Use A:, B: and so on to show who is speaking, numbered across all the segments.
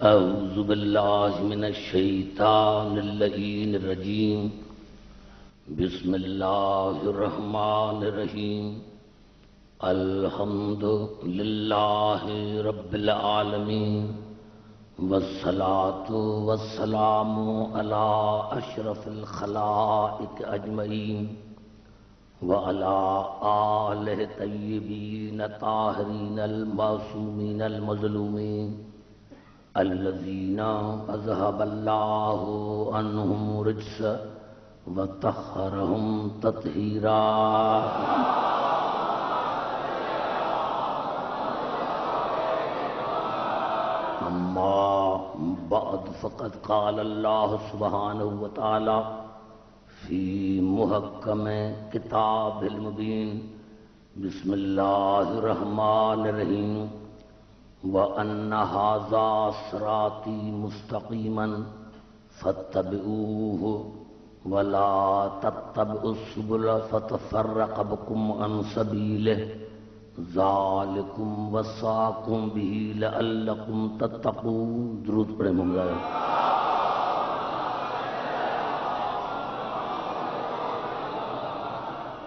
A: اعوذ باللہ من الشیطان اللعین الرجیم بسم اللہ الرحمن الرحیم الحمد للہ رب العالمین والصلاة والسلام علی اشرف الخلائق اجمعین وعلى آلہ طیبین طاہرین المعصومین المظلومین الذین اذهب اللہ عنہم الرجس وطہرہم تطہیرا اما بعد فقد قال اللہ سبحانہ وتعالی فی محکم کتاب المبین بسم اللہ الرحمن الرحیم وَأَنَّ هَذَا صِرَاطِي مُسْتَقِيمًا فَاتَّبِعُوهُ وَلَا تَتَّبِعُوا السُّبُلَ فَتَفَرَّقَ بِكُمْ عَنْ سَبِيلِهِ ذَلِكُمْ وَصَّاكُمْ بِهِ لَعَلَّكُمْ تَتَّقُونَ درود پڑھیں مولا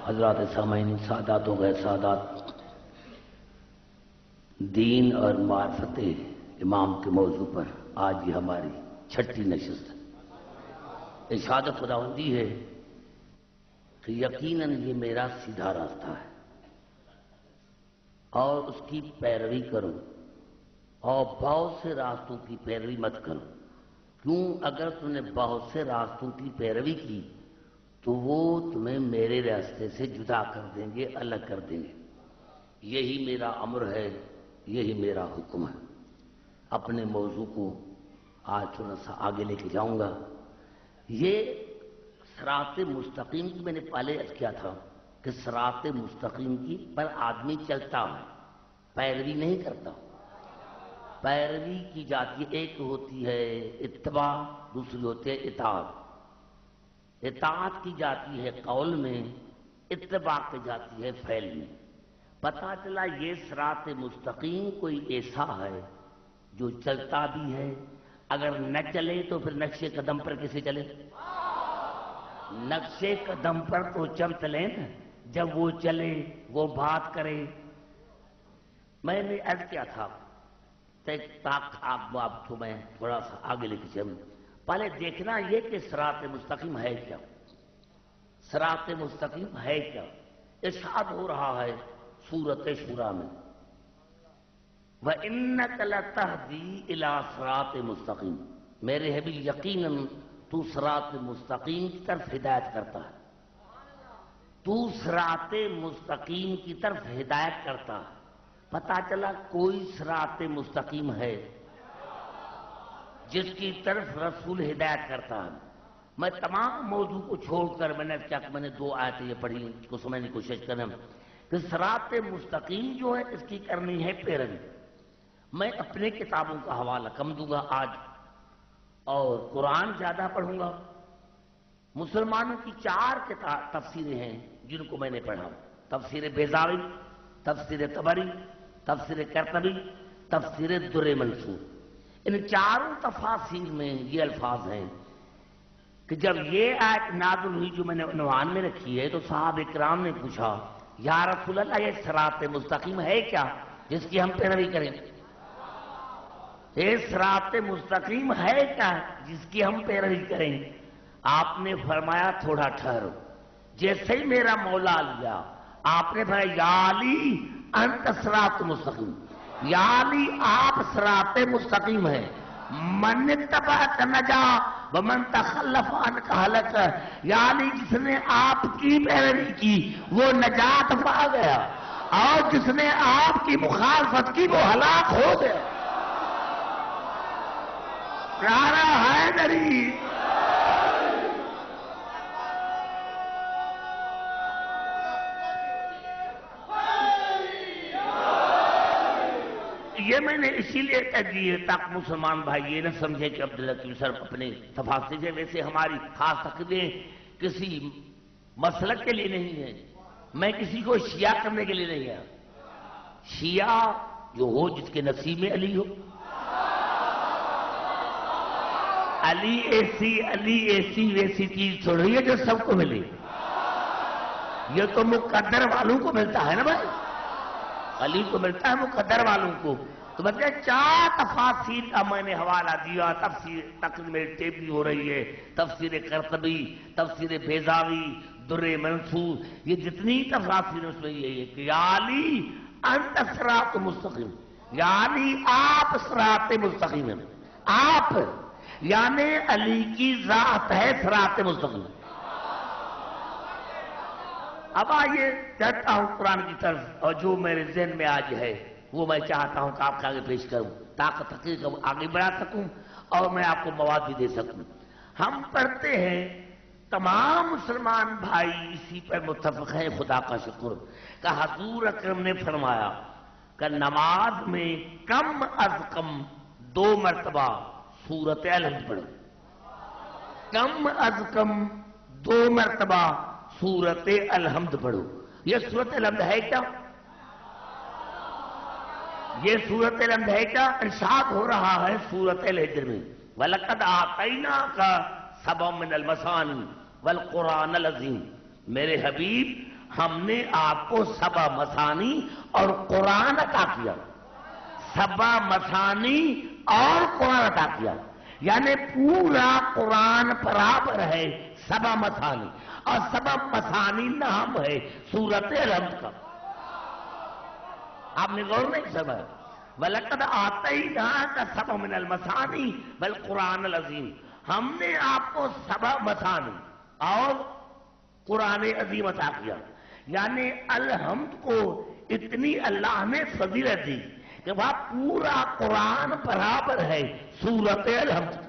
A: حضرات سامعین سادات و غیر سادات، دین اور معرفت امام کے موضوع پر آج یہ ہماری چھٹی نشست ہے۔ ارشاد خداوندی ہے کہ یقیناً یہ میرا سیدھا راستہ ہے اور اس کی پیروی کرو اور بہت سے راستوں کی پیروی مت کرو، کیوں اگر تم نے بہت سے راستوں کی پیروی کی تو وہ تمہیں میرے راستے سے جدا کر دیں گے، الگ کر دیں گے۔ یہی میرا امر ہے، یہی میرا حکم ہے۔ اپنے موضوع کو آج تھوڑا سا آگے لے کے جاؤں گا۔ یہ صراط مستقیم کی میں نے پہلے عرض کیا تھا کہ صراط مستقیم کی پر آدمی چلتا ہے، پیروی نہیں کرتا۔ پیروی کی جاتی ہے، ایک ہوتی ہے اتباع، دوسری ہوتی ہے اطاعت۔ اطاعت کی جاتی ہے قول میں، اتباع کی جاتی ہے فعل میں۔ پتہ چلا یہ صراط مستقیم کوئی ایسا ہے جو چلتا بھی ہے، اگر نہ چلے تو پھر نقش قدم پر کیسے چلے؟ نقش قدم پر تو جب چلے نا، جب وہ چلے، وہ بات کرے۔ میں نے عرض کیا تھا آپ کو میں تھوڑا سا آگے لے کے چلوں۔ پہلے دیکھنا یہ کہ صراط مستقیم ہے کیا، صراط مستقیم ہے کیا۔ ارشاد ہو رہا ہے سورۃ شورى میں وَإِنَّكَ لَتَهْدِي إِلَىٰ صِرَاطٍ مُسْتَقِيمٍ، میرے حبیب یقیناً تو صراط مستقیم کی طرف ہدایت کرتا ہے، تو صراط مستقیم کی طرف ہدایت کرتا ہے۔ پتہ چلا کوئی صراط مستقیم ہے جس کی طرف رسول ہدایت کرتا ہے۔ میں تمام موضوع کو چھوڑ کر میں نے دو آیتیں یہ پڑھی، اس کو سمجھنے کی کوشش کریں کہ صراط مستقیم جو ہے اس کی کرنی ہے پیروی۔ میں اپنے کتابوں کا حوالہ کم دوں گا آج اور قرآن زیادہ پڑھوں گا۔ مسلمانوں کی 4 تفسیریں ہیں جن کو میں نے پڑھا، تفسیر بیضاوی، تفسیر طبری، تفسیر قرطبی، تفسیر در منصور۔ ان 4 تفاسیر میں یہ الفاظ ہیں کہ جب یہ آیت نازل ہوئی جو میں نے عنوان میں رکھی ہے تو صحابہ کرام نے پوچھا یا رسول اللہ یہ صراط مستقیم ہے کیا جس کی ہم پیروی کریں؟ یہ صراط مستقیم ہے کیا جس کی ہم پیروی کریں؟ آپ نے فرمایا تھوڑا ٹھہرو۔ جیسے ہی میرا مولا لیا آپ نے فرمایا یا علی انت صراط مستقیم، یا علی آپ صراط مستقیم ہے، من اتبعک نجا ومن تخلف عنک ہلک، یا علی جس نے آپ کی پیروی کی وہ نجات پا گیا اور جس نے آپ کی مخالفت کی وہ ہلاک ہو گیا۔ پیارا حیدری یہ میں نے اسی لیے کہہ دی ہے تاکہ مسلمان بھائی یہ نہ سمجھے کہ عبداللطیف صاحب اپنے تفاصیل سے، ویسے ہماری خاص تقریریں کسی مسلک کے لیے نہیں ہے، میں کسی کو شیعہ کرنے کے لیے نہیں ہے۔ شیعہ جو ہو جس کے نصیب میں علی ہو، علی ایسی ویسی چیز چھوڑی ہے جو سب کو ملے. یہ تو مقدر والوں کو ملتا ہے نا بھائی. علی کو ملتا ہے مقدر والوں کو. تو بچے 4 تفاسیر کا میں نے حوالہ دیا. تفسیر تقریب ٹیبلی ہو رہی ہے, تفسیر قرطبی, تفسیر بیضاوی, در منصور, یہ جتنی تفاسیر اس میں یہ ہے کہ یا علی انت صراط مستقیم, یا علی آپ صراط مستقیم ہیں. آپ یعنی علی کی ذات ہے صراط مستقیم. اب آئیے چاہتا ہوں قرآن کی طرف, اور جو میرے ذہن میں آج ہے وہ میں چاہتا ہوں کہ آپ کے آگے پیش کروں تاکہ تحقیق کو آگے بڑھا سکوں اور میں آپ کو مواد بھی دے سکوں. ہم پڑھتے ہیں, تمام مسلمان بھائی اسی پر متفق ہیں, خدا کا شکر, کہ حضور اکرم نے فرمایا کہ نماز میں کم از کم 2 مرتبہ سورت الحمد پڑھو. کم از کم 2 مرتبہ سورت الحمد پڑھو. یہ سورت الحمد ہے کیا؟ یہ سورت الحمد ہے کیا؟ ارشاد ہو رہا ہے سورت الحجر میں, وَلَقَدْ آتَيْنَاكَ سَبْعًا مِنَ الْمَثَانِي وَالْقُرْآنَ الْعَظِيمَ. میرے حبیب ہم نے آپ کو 7 مثانی اور قرآن عطا کیا. 7 مثانی اور قرآن عطا کیا, یعنی پورا قرآن برابر ہے 7 مثانی, اور 7 مثانی نام ہے سورت الحمد کا. آپ نے غور نہیں سمجھا؟ وَلَقَدْ آتَيْنَاكَ سَبْعًا مِنَ الْمَثَانِي وَالْقُرْآنَ الْعَظِيمِ. ہم نے آپ کو 7 مثانی اور قرآن عظیم عطا کیا. یعنی الحمد کو اتنی اللہ نے فضیلت دی کہ وہ پورا قرآن برابر ہے سورت الحمد کے.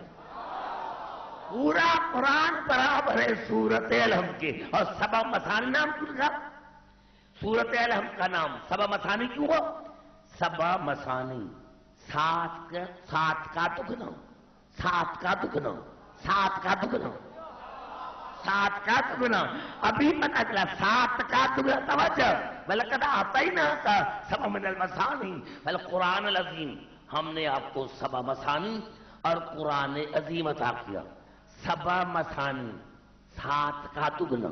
A: پورا قرآن برابر ہے سورت الحمد کے. اور 7 مثانی نام کیوں تھا سورت الحمد کا نام؟ 7 مثانی کیوں ہو؟ 7 مثانی 7 کا دگنا, 7 کا دگنا, 7 کا دگنا, 7 کا دگنا. ابھی پتہ چلا 7 کا دگنا. توجہ, وَلَقَدْ آتَيْنَاكَ سَبْعًا مِنَ الْمَثَانِي وَالْقُرْآنَ الْعَظِيمِ. ہم نے آپ کو 7 مثانی اور قرآن عظیم عطا کیا. 7 مثانی 7 کا دگنا.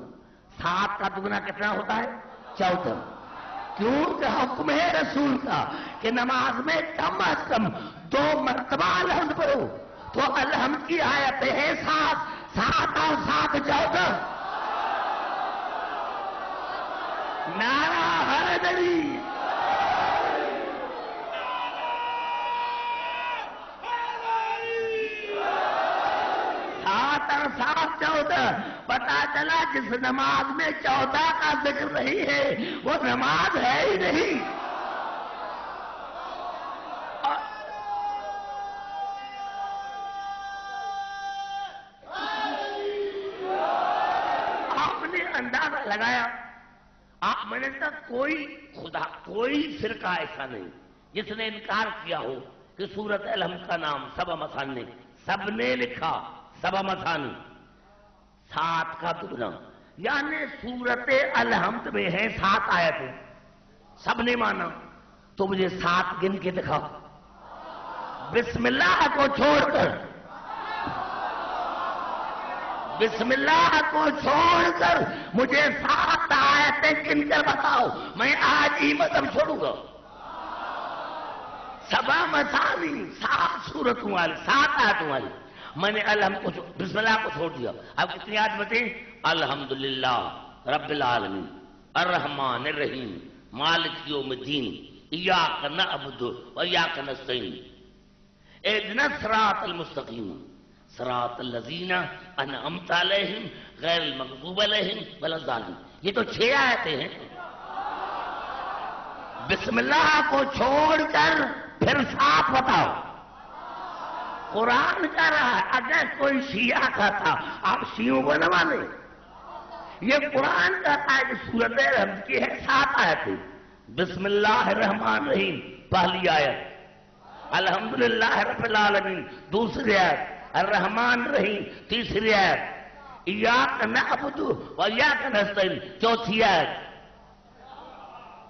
A: 7 کا دگنا کتنا ہوتا ہے؟ 14. کیونکہ حکم ہے رسول کا کہ نماز میں کم از کم 2 مرتبہ الحمد پڑھو. تو الحمد کی آیتیں ہیں 7. 7 اور 7 14. نعرہ حیدری. 7 اور 7 14. پتا چلا جس نماز میں 14 کا ذکر نہیں ہے وہ نماز ہے ہی نہیں. آپ نے اندازہ لگایا, آپ میں نے کہا کوئی فرقہ ایسا نہیں جس نے انکار کیا ہو کہ سورت الحمد کا نام 7 مثانی. سب نے لکھا 7 مثانی 7 کا دگنا. یعنی سورت الحمد میں ہے 7 آیتیں. سب نے مانا. تو مجھے 7 گن کے دکھاؤ بسم اللہ کو چھوڑ کر. بسم اللہ کو چھوڑ کر مجھے 7 آیتیں گن کر بتاؤ, میں آج ہی مذہب چھوڑوں گا. 7 مثانی 7 سورتوں والی 7 آیتوں والی. میں نے الحمد کو بسم اللہ کو چھوڑ دیا. اب کتنی آیت بتیں؟ الحمدللہ رب العالمین الرحمن الرحیم مالک یوم الدین ایاک نعبد و ایاک نستعین اہدنا الصراط المستقیم صراط الذین انعمت علیہم غیر المغضوب علیہم ولا الضالین. یہ تو 6 آیتیں ہیں. بسم اللہ کو چھوڑ کر پھر 7 بتاؤ. قرآن کہہ رہا ہے اگر کوئی شیعہ کہتا آپ شیعوں کو نہ مانے. یہ قرآن کہتا ہے کہ سورت الحمد کی ہے 7 آیتیں. بسم اللہ الرحمن الرحیم پہلی آیت, الحمدللہ رب العالمین دوسری آیت, الرحمن الرحیم تیسری آیت, ایاک نعبد و ایاک نستعین چوتھی آیت,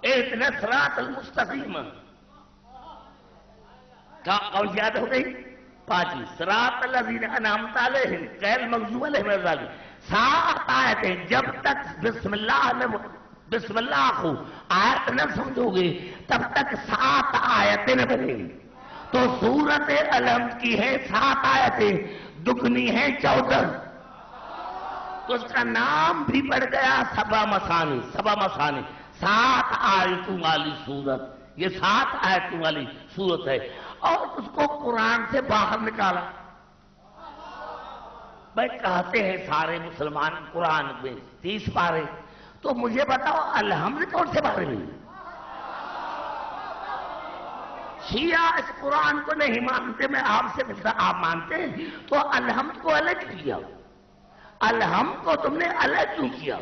A: اہدنا الصراط المستقیم. کون سی آیت ہو گئی؟ 5 صراط الذین انعمت علیہم غیر المغضوب علیہم ولا الضالین 7 آیتیں جب تک بسم اللہ کو آیت نہ سمجھو گے تب تک 7 آیتیں نہ بنیں گی. تو سورت الحمد کی ہے 7 آیتیں دگنی ہیں 14. تو اس کا نام بھی پڑ گیا سبع مثانی. 7 آیتوں والی سورت. یہ 7 آیتوں والی سورت ہے اور اس کو قرآن سے باہر نکالا. بھائی کہتے ہیں سارے مسلمان قرآن میں 30 پارے. تو مجھے بتاؤ الحمد کون سے بارے میں؟ شیعہ اس قرآن کو نہیں مانتے. میں آپ سے پوچھتا آپ مانتے ہیں تو الحمد کو الگ کیا؟ الحمد کو تم نے الگ کیوں کیا؟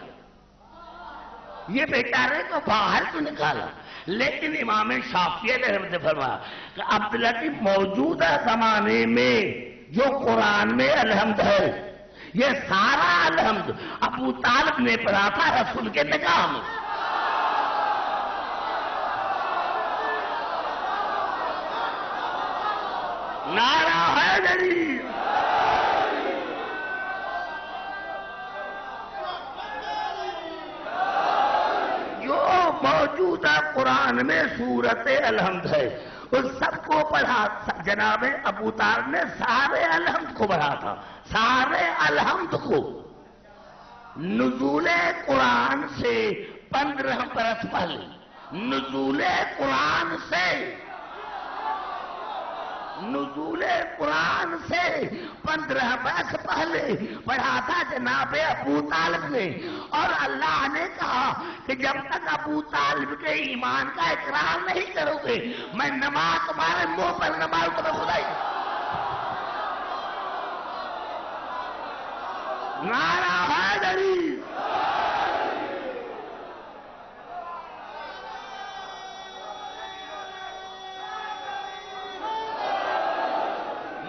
A: یہ بیچارے کو باہر کیوں نکالا؟ لیکن امام شافعی علیہ رحمۃ اللہ فرمایا کہ عبداللہ کی موجودہ زمانے میں جو قرآن میں الحمد ہے یہ سارا الحمد ابو طالب نے پڑھا تھا رسول کے نکاح میں. نعرہ حیدری. جو موجودہ قرآن میں سورت الحمد ہے اس سب کو پڑھا جناب ابو طالب نے سارے الحمد کو پڑھا تھا. سارے الحمد کو نزول قرآن سے 15 برس پہلے نزول قرآن سے 15 برس پہلے پڑھا تھا جناب ابو طالب نے. اور اللہ نے کہا کہ جب تک ابو طالب کے ایمان کا اقرار نہیں کرو گے میں نماز تمہارے منہ پر نہ ماروں تو میں خدائی. نعرہ حیدری.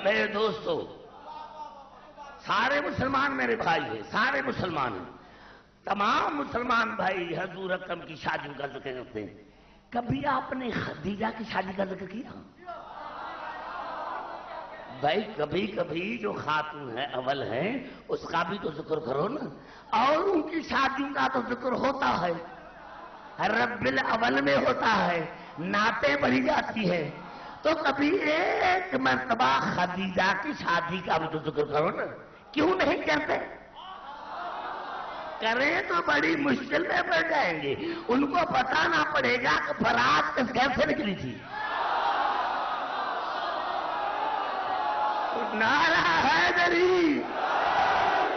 A: میرے دوستو سارے مسلمان میرے بھائی ہیں. سارے مسلمان ہیں. تمام مسلمان بھائی حضور اکرم کی شادی کا ذکر کرتے ہیں. کبھی آپ نے خدیجہ کی شادی کا ذکر کیا؟ بھائی کبھی کبھی جو خاتون ہے اول ہیں اس کا بھی تو ذکر کرو نا. اور ان کی شادیوں کا تو ذکر ہوتا ہے. رب الاول میں ہوتا ہے. نعتیں پڑھی جاتی ہے. تو کبھی ایک مرتبہ خدیجہ کی شادی کا بھی تو ذکر کرو نا. کیوں نہیں کرتے؟ کریں تو بڑی مشکل میں پڑ جائیں گے. ان کو بتانا پڑے گا کہ بارات کس گھر سے نکلی تھی. نعرہ حیدری.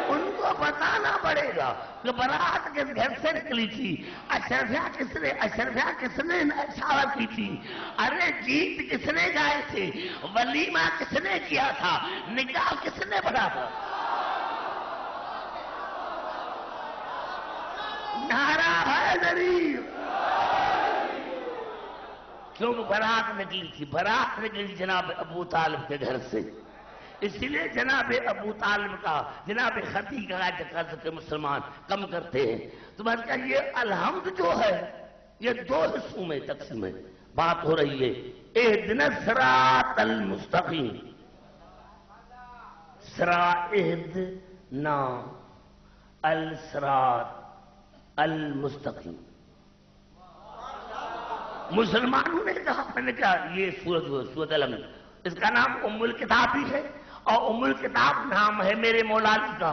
A: ان کو بتانا پڑے گا کہ بارات کس گھر سے نکلی تھی. اشرفیہ کس نے اشارت کی تھی. ارے گیت کس نے گائے تھے. ولیمہ کس نے کیا تھا. نکاح کس نے پڑھا تھا. نعرہ حیدری. کیوں بارات نکلی تھی. بارات نکلی جناب ابو طالب کے گھر سے. اس لیے جناب ابو طالب کا جناب خدیجہ کا ذکر مسلمان کم کرتے ہیں. تو بات کیا یہ الحمد جو ہے یہ 2 حصوں میں تقسیم ہے. بات ہو رہی ہے اہدنا الصراط المستقیم. اہدنا الصراط المستقیم. مسلمانوں نے کہا میں نے کہا یہ سورت الحمد اس کا نام ام الکتاب بھی ہے اور ام الکتاب نام ہے میرے مولا علی کا.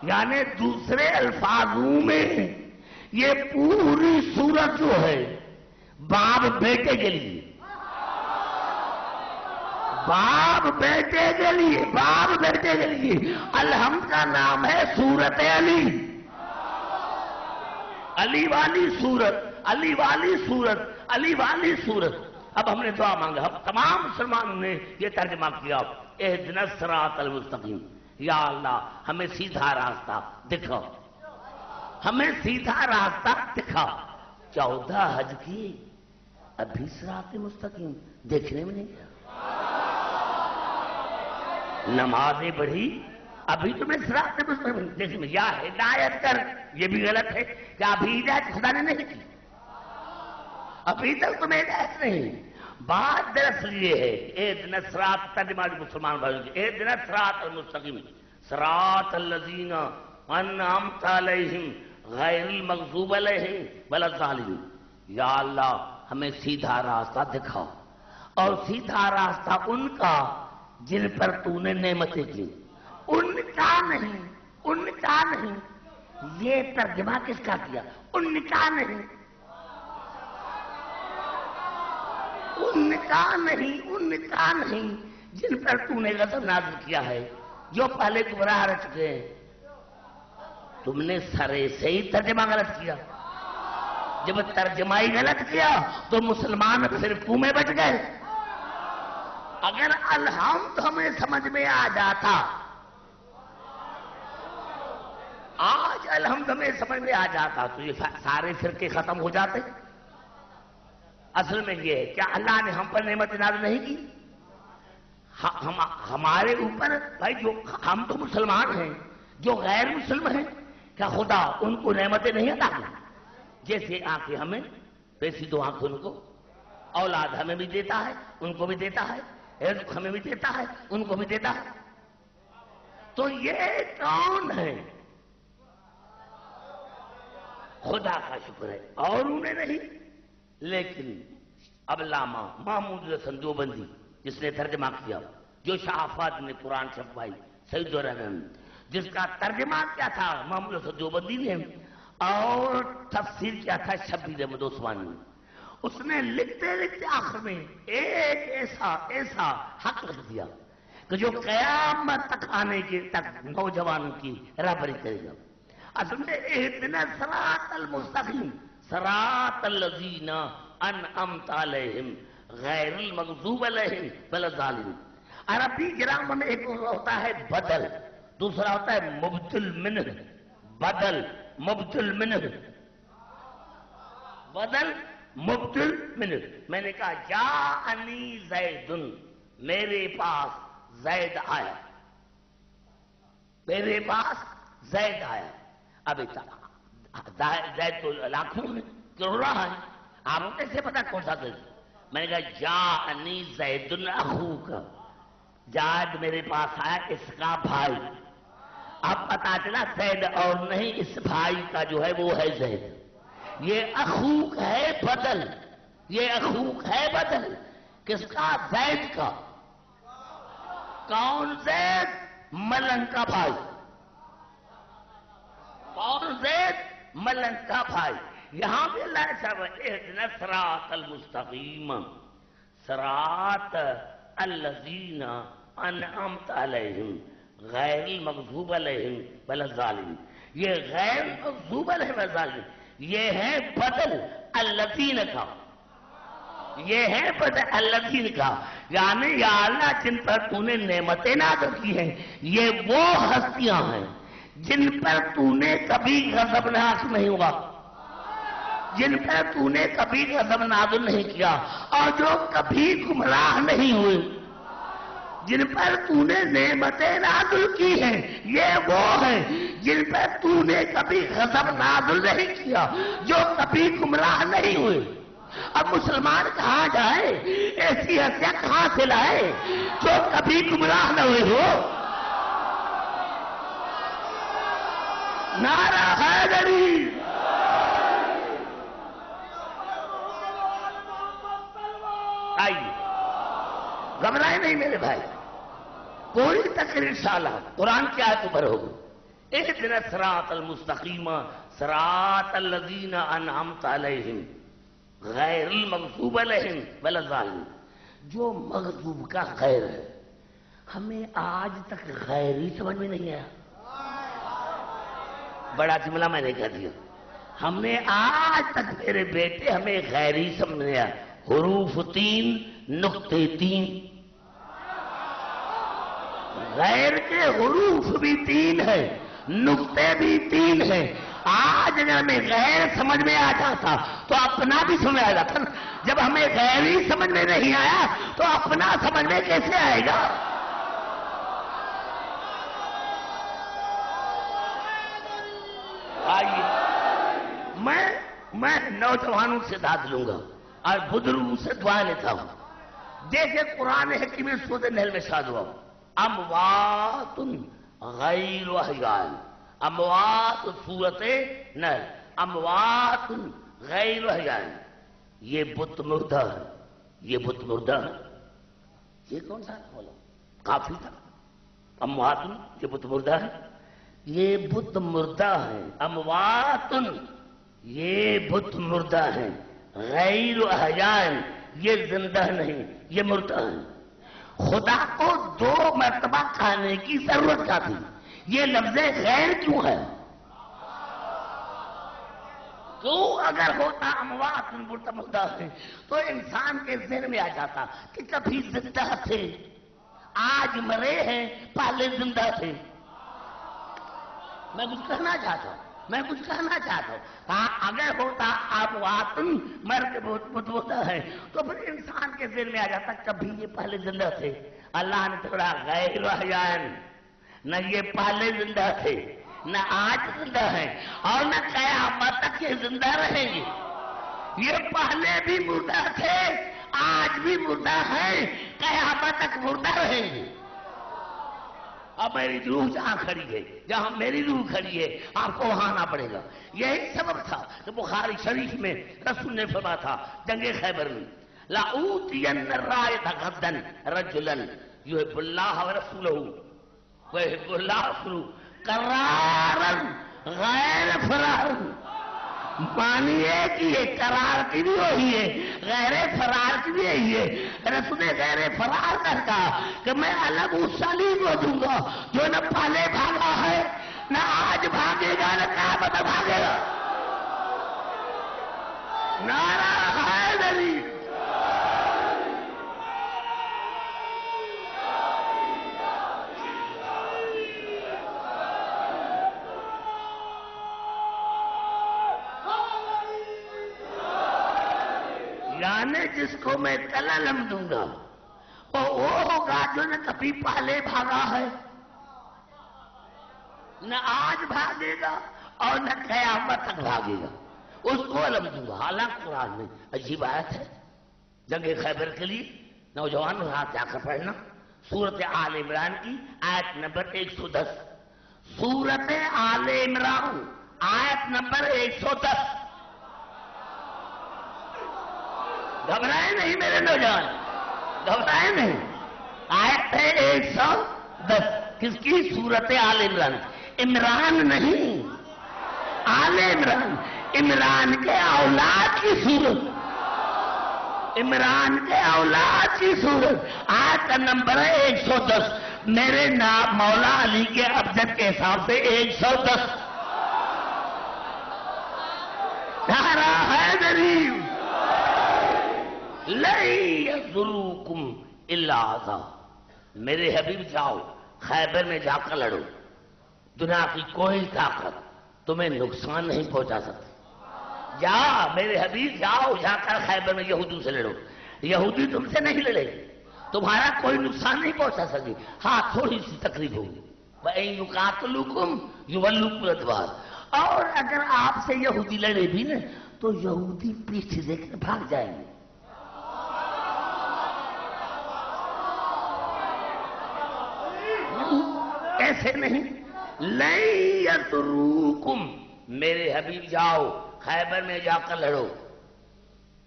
A: یعنی دوسرے الفاظوں میں یہ پوری سورت جو ہے باپ بیٹے کے لیے باپ بیٹے کے لیے باپ بیٹے کے لیے. الحمد کا نام ہے سورت علی. علی والی سورت علی والی سورت علی والی سورت. اب ہم نے دعا مانگا. ہم تمام مسلمانوں نے یہ ترجمہ کیا اہدنا الصراط المستقیم. یا اللہ ہمیں سیدھا راستہ دکھاؤ. ہمیں سیدھا راستہ دکھاؤ. 14 حج کی ابھی صراط مستقیم دیکھنے میں نہیں گیا. نمازیں پڑھی ابھی تمہیں صراط مستقیم دیکھنے میں. یا ہدایت کر یہ بھی غلط ہے کہ ابھی ہدایت خدا نے نہیں کی. ابھی تک تمہیں ہدایت نہیں. بات دراصل یہ ہے اہدنا الصراط ترجمہ مسلمان بھائیوں کی اہدنا الصراط المستقیم صراط الذین انعمت علیہم غیر المغضوب علیہم ولا الضالین. یا اللہ ہمیں سیدھا راستہ دکھاؤ اور سیدھا راستہ ان کا جن پر تو نے نعمتیں کی. ان کا نہیں، ان کا نہیں. یہ ترجمہ کس کا کیا؟ ان کا نہیں، ان کا نہیں، ان کا نہیں جن پر تو نے غضب نازل کیا ہے، جو پہلے گمراہ رہ چکے ہیں. تم نے سرے سے ہی ترجمہ غلط کیا. جب ترجمہ ہی غلط کیا تو مسلمان فرقوں میں بچ گئے. اگر الحمد ہمیں سمجھ میں آ جاتا، آج الحمد ہمیں سمجھ میں آ جاتا تو یہ سارے فرقے ختم ہو جاتے. اصل میں یہ ہے کیا اللہ نے ہم پر نعمت نازل نہیں کی؟ ہمارے اوپر بھائی جو ہم تو مسلمان ہیں، جو غیر مسلم ہیں کیا خدا ان کو نعمتیں نہیں عطا کی؟ جیسے آنکھیں ہمیں، پیسی دو آنکھیں ان کو، اولاد ہمیں بھی دیتا ہے ان کو بھی دیتا ہے، رزق ہمیں بھی دیتا ہے ان کو بھی دیتا ہے. تو یہ کون ہے؟ خدا کا شکر ہے اور انہیں نہیں. لیکن علامہ محمود حسن دیوبندی جس نے ترجمہ کیا، جو شہافات نے قرآن چھپوائی سید الرحمن، جس کا ترجمہ کیا تھا محمود حسن دیوبندی نے اور تفسیر کیا تھا شبیر احمد عثمانی نے. اس نے لکھتے لکھتے آخر میں ایک ایسا حق رکھ دیا کہ جو قیامت تک آنے کے تک نوجوانوں کی رہبری کرے گا. اصل میں اہدنا الصراط المستقیم صراط الذین انعمت علیہم غیر المغضوب علیہم ولا الضالین. عربی گرامر میں ایک ہوتا ہے بدل، دوسرا ہوتا ہے مبدل منہ. بدل مبدل منہ، بدل مبدل منہ. میں نے کہا جاءنی زید، میرے پاس زید آیا، میرے پاس زید آیا. ابھی زید تو لاکھوں میں کروڑا ہے، آپ کو کیسے پتا کون سا زید؟ میں نے کہا جاءنی زید اخوک، زید میرے پاس آیا اس کا بھائی. اب پتا چلا زید اور نہیں، اس بھائی کا جو ہے وہ ہے زید. یہ اخوک ہے بدل، یہ اخوک ہے بدل کس کا؟ زید کا. کون زید؟ ملنگ کا بھائی. کون زید؟ ملنگ کا بھائی. یہاں بھی اللہ صاحب اہدنا الصراط المستقیم صراط الذین انعمت علیہم غیر المغضوب علیہم ولا الضالین. یہ غیر مغضوب علیہم ولا الضالین یہ ہے بدل الذین کا، یہ ہے بدل الذین کا. یعنی یا اللہ جن پر تو نے نعمتیں نازل کی ہیں یہ وہ ہستیاں ہیں جن پر تو نے کبھی غضب نازل نہیں ہوا، جن پر تو نے کبھی غضب نازل نہیں کیا اور جو کبھی گمراہ نہیں ہوئے. جن پر تو نے نعمتیں نازل کی ہیں یہ وہ ہیں جن پر تو نے کبھی غضب نازل نہیں کیا، جو کبھی گمراہ نہیں ہوئے. اب مسلمان کہاں جائے؟ ایسی ہستیاں کہاں سے لائے جو کبھی گمراہ نہ ہوئے ہو؟ نعرہ حیدری. آئیے گھبرائے نہیں میرے بھائی، کوئی تقریر انشاءاللہ قرآن کی آیت پر ہوگی. اہدنا الصراط المستقیم صراط الذین انعمت علیہم غیر المغضوب علیہم ولا الضالین. جو مغضوب کا غیر ہے ہمیں آج تک غیر ہی سمجھ میں نہیں آیا. بڑا جملہ میں نے کہہ دیا. ہم نے آج تک میرے بیٹے ہمیں غیر ہی سمجھ میں آیا. حروف 3 نقطے 3، غیر کے حروف بھی 3 ہیں، نقطے بھی 3 ہیں. آج اگر ہمیں غیر سمجھ میں آ جاتا تو اپنا بھی سمجھ آ جاتا نا. جب ہمیں غیر ہی سمجھ میں نہیں آیا تو اپنا سمجھ میں کیسے آئے گا؟ آئیے میں نوجوانوں سے داد لوں گا اور بزرگوں سے دعائیں لیتا ہوں. جیسے قرآن حکیم سورۃ النحل میں شاد ہوا اموات غیر احیاء، اموات سورۃ النحل اموات غیر احیاء، یہ بت مردہ ہے، یہ بت مردہ ہے، یہ کون سا بولا کافی تھا، اموات یہ بت مردہ ہے، یہ بت مردہ ہے، اموات یہ بت مردہ ہے، غیر احیاء یہ زندہ نہیں یہ مردہ ہے۔ خدا کو دو مرتبہ کھانے کی ضرورت کیا تھی؟ یہ لفظ غیر کیوں ہے؟ کیوں اگر ہوتا اموات مردہ ہے تو انسان کے ذہن میں آ جاتا کہ کبھی زندہ تھے، آج مرے ہیں، پہلے زندہ تھے۔ میں کچھ کہنا چاہتا ہوں ہاں اگر ہوتا اموات مر کے بت ہوتا ہے تو پھر انسان کے ذہن میں آ جاتا کبھی یہ پہلے زندہ تھے۔ اللہ نے تھوڑا غیر احیاء، نہ یہ پہلے زندہ تھے نہ آج زندہ ہیں اور نہ قیامت تک یہ زندہ رہیں گے، یہ پہلے بھی مردہ تھے، آج بھی مردہ ہیں، قیامت تک مردہ رہیں گے۔ اب میری روح جہاں کھڑی ہے، جہاں میری روح کھڑی ہے، آپ کو وہاں آنا پڑے گا۔ یہی سبب تھا کہ بخاری شریف میں رسول نے فرمایا تھا جنگ خیبر میں لَأُوتِيَنَّ الرَّائِدَ غَدًّا رَجُلًا يُحِبُّ اللَّهَ وَرَسُولَهُ وَيُحِبُّ اللَّهَ وَرَسُولُهُ قَرَارًا غَيْرَ فَرَارٍ۔ مانیے کہ یہ قرار کی بھی وہی ہے، غیر فرار کی بھی یہی ہے۔ رسول نے غیر فرار کر کہا کہ میں الگ اس صلیب کو دوں گا جو نہ پہلے بھاگا ہے، نہ آج بھاگے گا، نہ قیامت بھاگے گا۔ نعرہ حیدری۔ یعنی جس کو میں کل علم دوں گا وہ ہوگا جو نہ کبھی پہلے بھاگا ہے، نہ آج بھاگے گا اور نہ قیامت تک بھاگے گا، اس کو علم دوں گا۔ حالانکہ قرآن میں عجیب آیت ہے جنگ خیبر کے لیے، نوجوان ہاتھ جا کر پڑھنا سورت آل عمران کی آیت نمبر 110، سورت آل عمران آیت نمبر 110۔ گھبرائے نہیں میرے نوجوان، گھبرائے نہیں۔ آیت ہے 110 کس کی؟ سورت آل عمران۔ عمران نہیں، آل عمران، عمران کے اولاد کی صورت، عمران کے اولاد کی صورت۔ آیت کا نمبر ہے 110، میرے نام مولا علی کے ابجد کے حساب سے 110۔ نعرہ حیدری۔ لَن يَضُرُّوكُمْ إِلَّا أَذًى، میرے حبیب جاؤ خیبر میں جا کر لڑو، دنیا کی کوئی طاقت تمہیں نقصان نہیں پہنچا سکتی۔ جا میرے حبیب جاؤ، جا کر خیبر میں یہودیوں سے لڑو، یہودی تم سے نہیں لڑے گی، تمہارا کوئی نقصان نہیں پہنچا سکے، ہاں تھوڑی سی تکلیف ہوگی۔ وَإِن يُقَاتِلُوكُمْ يُوَلُّوكُمُ الْأَدْبَارَ، اور اگر آپ سے یہودی لڑے بھی نا تو یہودی پیچھے سے بھاگ جائیں گے۔ ایسے نہیں۔ لَن يَضُرُّوكُمْ، میرے حبیب جاؤ خیبر میں جا کر لڑو،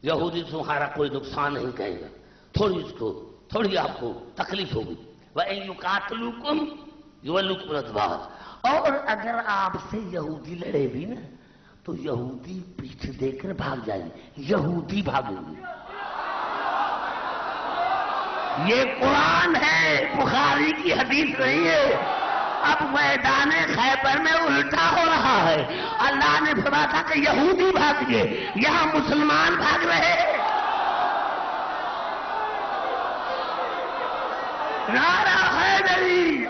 A: یہودی تمہارا کوئی نقصان نہیں کرے گا، تھوڑی آپ کو تکلیف ہوگی۔ وَإِن يُقَاتِلُوكُمْ يُوَلُّوكُمُ الْأَدْبَارَ، اور اگر آپ سے یہودی لڑے بھی نا تو یہودی پیچھے دے کر بھاگ جائیں گے، یہودی بھاگیں گے۔ یہ قرآن ہے، بخاری کی حدیث نہیں ہے۔ اب میدان خیبر میں الٹا ہو رہا ہے، اللہ نے فرمایا تھا کہ یہودی بھاگ گئے، یہاں مسلمان بھاگ رہے۔ نعرہ حیدری۔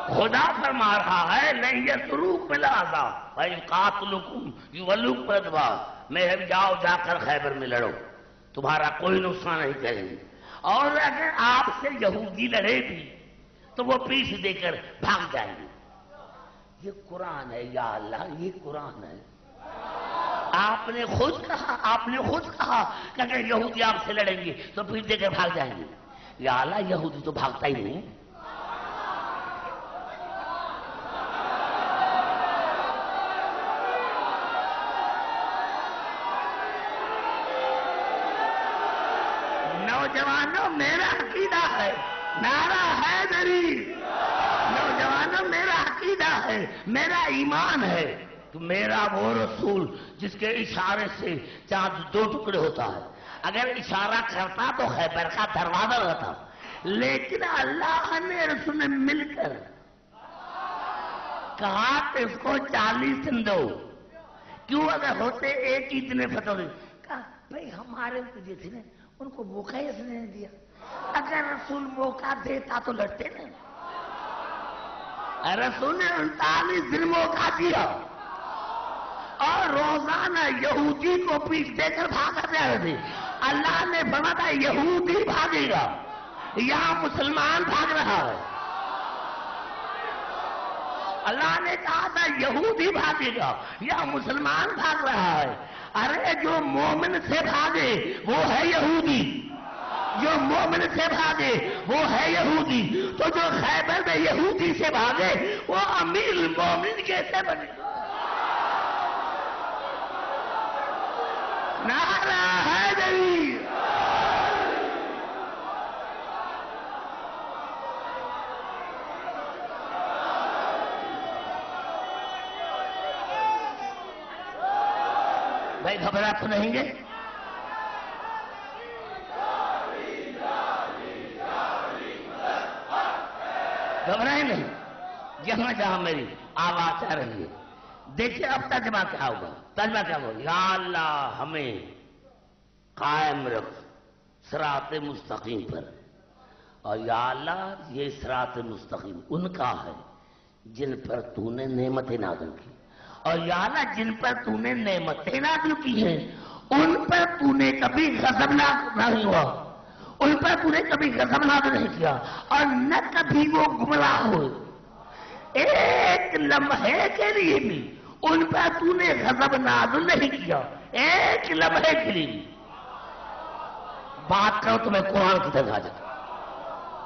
A: خدا فرما رہا ہے لَن يَضُرُّوكُمْ إِلَّا أَذًى وَإِن قَاتَلُوكُمْ يُوَلُّوكُمُ الْأَدْبَارَ، میں جاؤ جا کر خیبر میں لڑو، تمہارا کوئی نقصان نہیں کریں گے، اور اگر آپ سے یہودی لڑے بھی تو وہ پیچھ دے کر بھاگ جائیں گے۔ یہ قرآن ہے، یا اللہ یہ قرآن ہے۔ آپ نے خود کہا کہ اگر یہودی آپ سے لڑیں گے تو پیٹ دے کر بھاگ جائیں گے. یا اللہ یہودی تو بھاگتا ہی نہیں. نوجوانوں میرا عقیدہ ہے نعرہ حیدری. نوجوانوں میرا عقیدہ ہے میرا ایمان ہے کہ میرا وہ رسول جس کے اشارے سے چاند 2 ٹکڑے ہوتا ہے. اگر اشارہ کرتا تو خیبر کا دروازہ رہتا. لیکن اللہ نے رسول نے مل کر کہا کہ اس کو 40 دن دو. کیوں؟ اگر ہوتے ایک ہی دن فتح ہوئی. کہا بھئی ہمارے جو تھے نا ان کو موقع ہی اس نے نہیں دیا. اگر رسول موقع دیتا تو لڑتے نا. رسول نے 39 دن موقع دیا اور روزانہ یہودی کو پیٹ دے کر بھاگا جا رہے تھے. اللہ نے فرمایا یہودی بھاگے گا یا مسلمان بھاگ رہا ہے. اللہ نے کہا تھا یہودی بھاگے گا یا مسلمان بھاگ رہا ہے. ارے جو مومن سے بھاگے وہ ہے یہودی. جو مومن سے بھاگے وہ ہے یہودی. تو جو خیبر میں یہودی سے بھاگے وہ امیر المومنین کیسے بنے؟ نعرہ حیدری. بھائی گھبرا تو نہیں گے؟ گھبرائے نہیں. جہاں جہاں میری آواز آ رہی ہے دیکھیے اب ترجمہ کیا ہوگا. ترجمہ کیا ہوگا؟ یا اللہ ہمیں قائم رکھ صراط مستقیم پر. اور یا اللہ یہ صراط مستقیم ان کا ہے جن پر تو نے نعمتیں نازل کی. اور یا اللہ جن پر تو نے نعمتیں نازل کی ہیں ان پر تو نے کبھی غضب نہیں ہوا. ان پر تو نے کبھی غضب نازل نہیں کیا اور نہ کبھی وہ گمراہ ہوئے. ایک لمحے کے لیے بھی ان پر تو نے غضب نازل نہیں کیا. ایک لمحے کے لیے بھی. بات کرو تو میں قرآن کی طرف آ جاتا.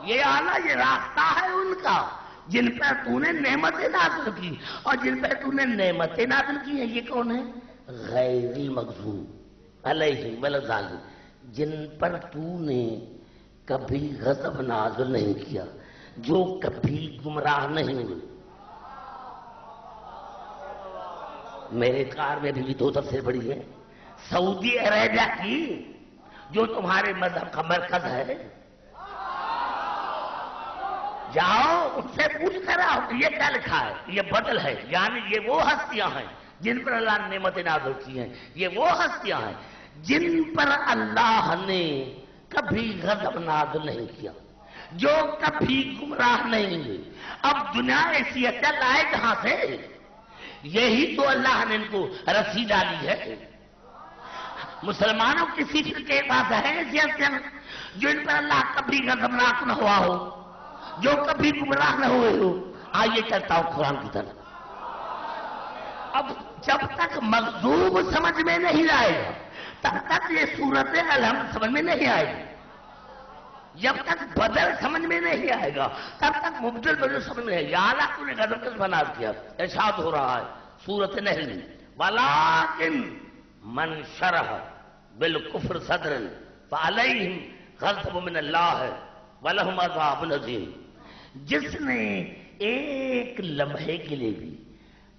A: یہ اعلیٰ یہ راستہ ہے ان کا جن پر تو نے نعمتیں نازل کی. اور جن پر تو نے نعمتیں نازل کی ہیں یہ کون ہے؟ غیر المغضوب علیہم ولا الضالین. جن پر تو نے کبھی غضب نازل نہیں کیا جو کبھی گمراہ نہیں ہوئے. میرے کار میں بھی 2 تفسیر پڑھی ہے. سعودی عربیہ کی جو تمہارے مذہب کا مرکز ہے جاؤ ان سے پوچھ کر آؤ یہ کیا لکھا ہے. یہ بدل ہے یعنی یہ وہ ہستیاں ہیں جن پر اللہ نے نعمتیں نازل کی ہیں. یہ وہ ہستیاں ہیں جن پر اللہ نے کبھی غضب نازل نہیں کیا جو کبھی گمراہ نہیں ہوئے. اب دنیا ایسی لائے کہاں سے؟ یہی تو اللہ نے ان کو رسی ڈالی ہے. مسلمانوں کسی فرقے کے پاس ہے ایسی ہستیاں جو ان پر اللہ کبھی غضبناک نہ ہوا ہو جو کبھی گمراہ نہ ہوئے ہو. آئیے چلتا ہوں قرآن کی طرف. اب جب تک مغضوب سمجھ میں نہیں آئے گا تب تک یہ صورت الحمد سمجھ میں نہیں آئے گی. جب تک بدل سمجھ میں نہیں آئے گا تب تک مبدل بدل سمجھ میں. یا اللہ تو نے غضب کس بنا کیا؟ ارشاد ہو رہا ہے سورۃ نحل میں وَلَٰكِن مَنْ شَرَحَ بِالْكُفْرِ صَدْرًا فَعَلَيْهِمْ غَضَبٌ مِّنَ اللَّهِ وَلَهُمْ عَذَابٌ عَظِيمٌ. جس نے ایک لمحے کے لیے بھی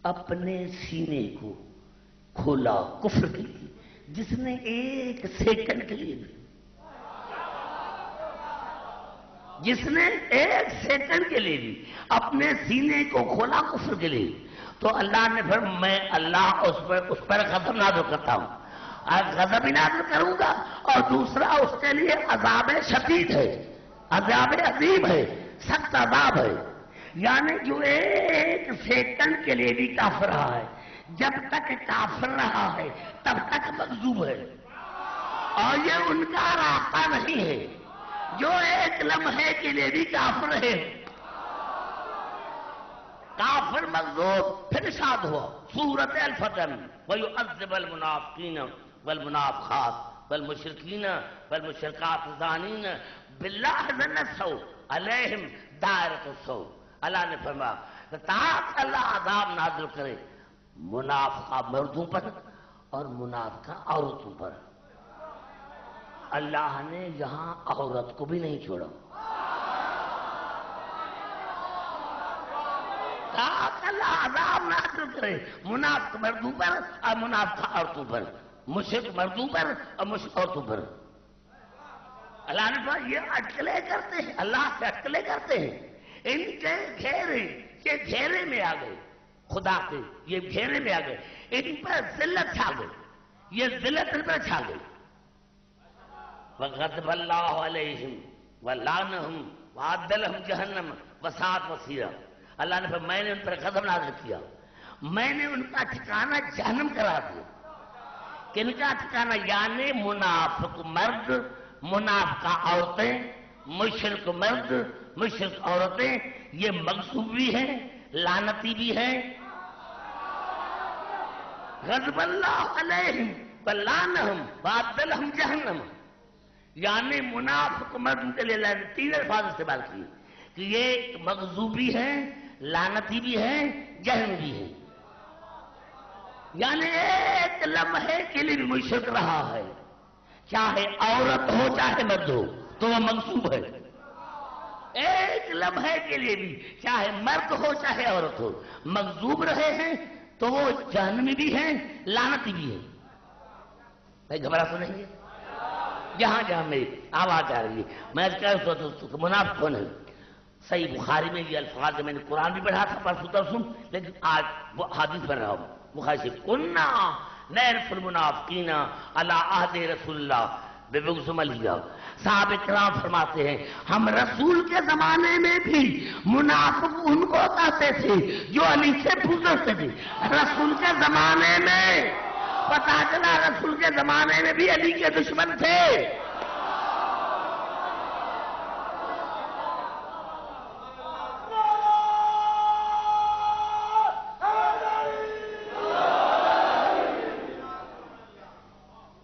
A: اپنے سینے کو کھولا کفر کے لیے, جس نے ایک سیکنڈ کے لیے بھی, جس نے ایک سیکنڈ کے لیے بھی اپنے سینے کو کھولا کفر کے لیے, تو اللہ نے پھر میں اللہ اس پر غضب نازل کرتا ہوں, غضب نازل کروں گا, اور دوسرا اس کے لیے عذاب شدید ہے, عذاب عظیم ہے, سخت عذاب ہے. یعنی جو ایک سیکنڈ کے لیے بھی کافر رہا ہے, جب تک کافر رہا ہے تب تک مغضوب ہے, اور یہ ان کا راستہ نہیں ہے. جو ایک لمحے کے لیے بھی کافر ہے, کافر مغضوب پھر ارشاد ہوا سورۃ الفتح وَيُعَذِّبَ الْمُنَافِقِينَ وَالْمُنَافِقَاتِ وَالْمُشْرِكِينَ وَالْمُشْرِكَاتِ الظَّانِينَ بِاللَّهِ ظَنَّ السَّوْءِ عَلَيْهِمْ دَائِرَةُ السَّوْءِ۔ اللہ نے فرمایا تاکہ اللہ عذاب نازل کرے منافقہ مردوں پر اور منافقہ عورتوں پر۔ اللہ نے یہاں عورت کو بھی نہیں چھوڑا، تاکہ اللہ عذاب نازل کرے منافق مردوں پر اور منافقہ عورتوں پر، مشرک مردوں پر اور مشرک عورتوں پر۔ اللہ نے فرمایا یہ اٹکلے کرتے ہیں، اللہ سے اٹکلے کرتے ہیں، ان کے گھیرے یہ گھیرے میں آ گئے، خدا کے یہ گھیرے میں آ گئے، ان پر ذلت چھا گئی، یہ ذلت ان پر چھا گئی۔ وَغَضِبَ اللَّهُ عَلَيْهِمْ وَلَعْنَهُمْ وَأَعَدَّ لَهُمْ جَهَنَّمَ وَسَاءَتْ مَصِيرًا۔ اللہ نے فرمایا میں نے ان پر غضب نازل کیا، میں نے ان کا ٹھکانہ جہنم کرا دیا۔ کن کا ٹھکانہ؟ یعنی منافق مرد، منافقہ عورتیں، مشرک مرد، مشرک عورتیں، یہ مغصوب بھی ہیں، لعنتی بھی ہیں۔ غضب اللہ علیہم ولعنہم وأعد لہم جہنم، یعنی منافق مرد کے لیے اللہ نے تین الفاظ استعمال کیے کہ یہ مغضوبی ہے، لعنتی بھی ہے، جہنم بھی ہے۔ یعنی ایک لمحے کے لیے بھی مشرک رہا ہے، چاہے عورت ہو چاہے مرد ہو تو وہ مغصوب ہے۔ ایک لمحے کے لیے بھی چاہے مرد ہو چاہے عورت ہو مغضوب رہے ہیں تو وہ جہنمی بھی ہیں، لعنتی بھی ہے۔ بھائی گھبرا تو نہیں ہے؟ جہاں جہاں میری آواز آ رہی ہے میں کہہ رہا ہوں منافق کون ہے؟ صحیح بخاری میں یہ الفاظ میں نے قرآن بھی پڑھا تھا پرسوں ترسوں، لیکن آج وہ حدیث پڑھ رہا ہوں بخاری سے۔ کنا نعرف المنافقین علی عہد رسول اللہ ببغض ملیہ۔ صحابہ کرام فرماتے ہیں ہم رسول کے زمانے میں بھی منافق ان کو کہتے تھے جو علی سے پوچھتے تھے۔ رسول کے زمانے میں پتا چلا رسول کے زمانے میں بھی علی کے دشمن تھے۔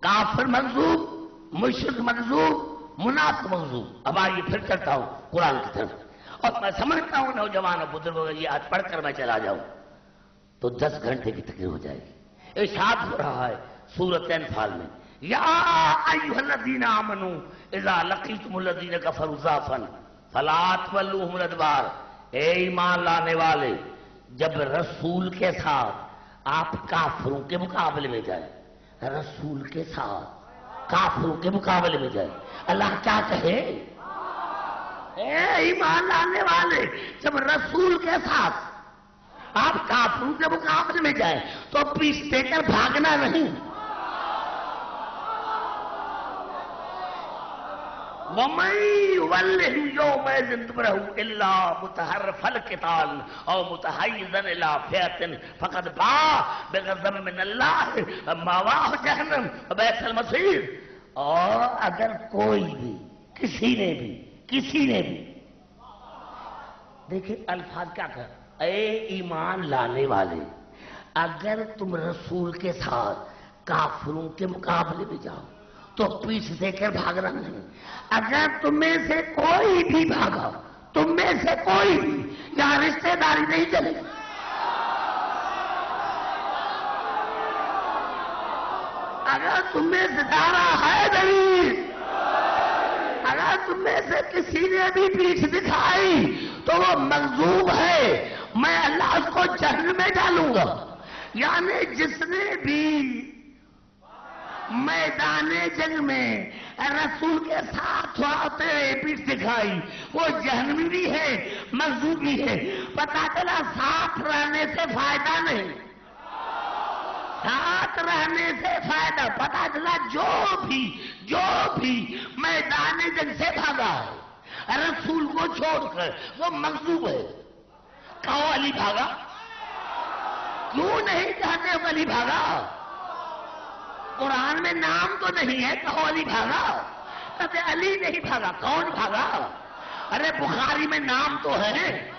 A: کافر مغضوب، مشرک مغضوب، منافق مغضوب۔ اب آئیے پھر چلتا ہوں قرآن کی طرف، اور میں سمجھتا ہوں نوجوان بزرگوں یہ آج پڑھ کر میں چلا جاؤں تو 10 گھنٹے کی تقریر ہو جائے گی۔ ارشاد ہو رہا ہے سورۃ انفال میں یا ایھا الذین آمنوا اذا لقیتم الذین کفروا زحفا فلا تولوهم الادبار۔ اے ایمان لانے والے جب رسول کے ساتھ آپ کافروں کے مقابلے میں جائیں، رسول کے ساتھ کافروں کے مقابلے میں جائیں، اللہ کیا کہے؟ اے ایمان لانے والے جب رسول کے ساتھ آپ کافروں کے مقابلے میں جائیں تو پیچھ دے کر بھاگنا نہیں۔ وَمَن يُوَلِّهِمْ يَوْمَئِذٍ دُبُرَهُ إِلَّا مُتَحَرِّفًا لِلْقِتَالِ أَوْ مُتَحَيِّزًا إِلَىٰ فِئَةٍ فَقَدْ بَاءَ بِغَضَبٍ مِّنَ اللَّهِ وَمَأْوَاهُ جَهَنَّمُ وَبِئْسَ الْمَصِيرُ۔ اور اگر کوئی بھی کسی نے بھی دیکھیں الفاظ کیا کہا، اے ایمان لانے والے اگر تم رسول کے ساتھ کافروں کے مقابلے میں جاؤ تو پیچھے دے کر بھاگنا نہیں۔ اگر تم میں سے کوئی بھی بھاگا، تم میں سے کوئی بھی، یہاں رشتہ داری نہیں چلے گی۔ اگر تم میں سے دارا ہے نہیں، اگر تم میں سے کسی نے بھی پیٹھ دکھائی تو وہ مغضوب ہے، میں اللہ اس کو جہنم میں ڈالوں گا۔ یعنی جس نے بھی میدان جنگ میں رسول کے ساتھ ہوتے ہوئے پیٹھ دکھائی وہ جہنمی بھی ہے، مغضوب بھی ہے۔ پتا چلا ساتھ رہنے سے فائدہ نہیں، ساتھ رہنے سے فائدہ۔ پتا چلا جو بھی میدان جنگ سے بھاگا ہے رسول کو چھوڑ کر وہ مغضوب ہے۔ کہو علی بھاگا، کیوں نہیں کہتے ہو علی بھاگا؟ قرآن میں نام تو نہیں ہے، کہو علی بھاگا۔ کہتے علی نہیں بھاگا، کون بھاگا؟ ارے بخاری میں نام تو ہے،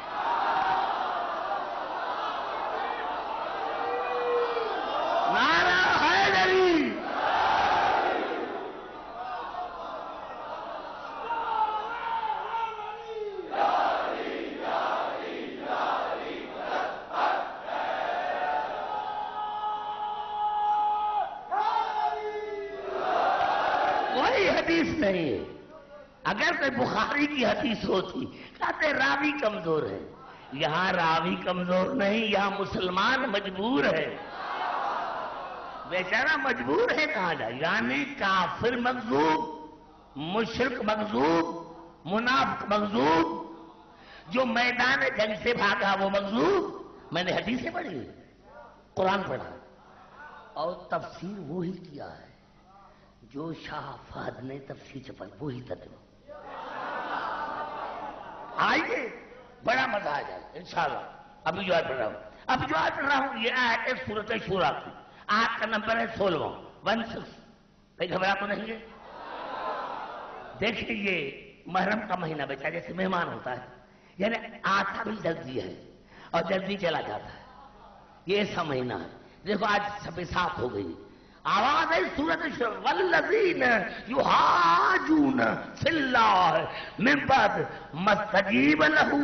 A: اگر کوئی بخاری کی حدیث ہوتی کہتے راوی کمزور ہے. یہاں راوی کمزور نہیں، یہاں مسلمان مجبور ہے، بیچارہ مجبور ہے کہا جائے. یعنی کافر مغضوب، مشرک مغضوب، منافق مغضوب، جو میدان جنگ سے بھاگا وہ مغضوب. میں نے حدیثیں پڑھی، قرآن پڑھا اور تفسیر وہی کیا ہے جو شاہ فہد نے تفسیر چھپائی، وہی ترجمہ. آئیے بڑا مزہ آ جائے انشاءاللہ. ابھی جو آیت پڑھ رہا ہوں یہ آیت ہے سورۃ شورا کی، آیت کا نمبر ہے 16 16. کہیں گھبرا تو نہیں ہے؟ دیکھیں یہ محرم کا مہینہ بیچا جیسے مہمان ہوتا ہے، یعنی آتا بھی جلدی ہے اور جلدی چلا جاتا ہے. یہ ایسا مہینہ ہے. دیکھو آج سب صاف ہو گئی. آواز ہے سورۃ شورا والذین یحاجون فی اللہ من بعد ما استجیب لہ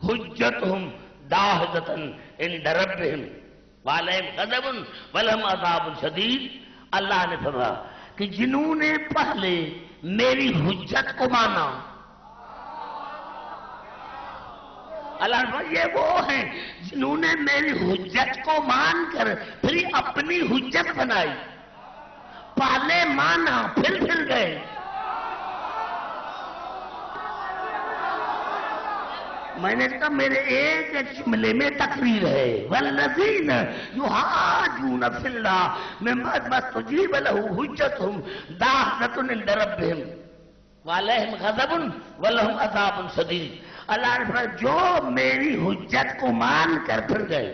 A: حجتہم داحضۃ عند ربہم وعلیہم غضب ولہم عذاب شدید. اللہ نے فرمایا کہ جنہوں نے پہلے میری حجت کو مانا، اللہ نے فرمایا یہ وہ ہیں جنہوں نے میری حجت کو مان کر پھر اپنی حجت بنائی. پہلے مانا پھر گئے. میں نے کہا میرے ایک جملے میں تقریر ہے، والذین یحاجون فی اللہ من بعد ما استجیب لہ حجتہم داحضۃ عند ربہم وعلیہم غضب ولہم عذاب شدید. اللہ نے فرمایا جو میری حجت کو مان کر پھر گئے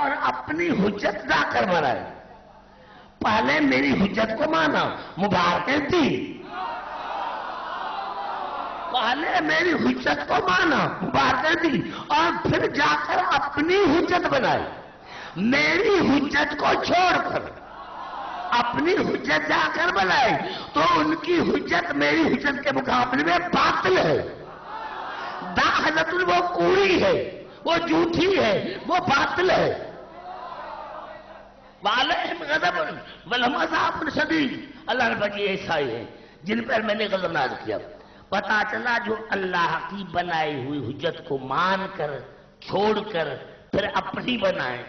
A: اور اپنی حجت لا کر مرائے. پہلے میری حجت کو مانا، مبارکیں تھی. پہلے میری حجت کو مانا، مبارکیں تھی، اور پھر جا کر اپنی حجت بنائی. میری حجت کو چھوڑ کر اپنی حجت جا کر بنائی تو ان کی حجت میری حجت کے مقابلے میں باطل ہے. داحضۃ وہ کوڑی ہے، وہ جھوٹی ہے، وہ باطل ہے. وعلیہم غضب ولہم عذاب شدید. اللہ نے فرمایا یہ ایسا ہی ہے جن پر میں نے غضب نازل کیا. پتا چلا جو اللہ کی بنائی ہوئی حجت کو مان کر چھوڑ کر پھر اپنی بنائے،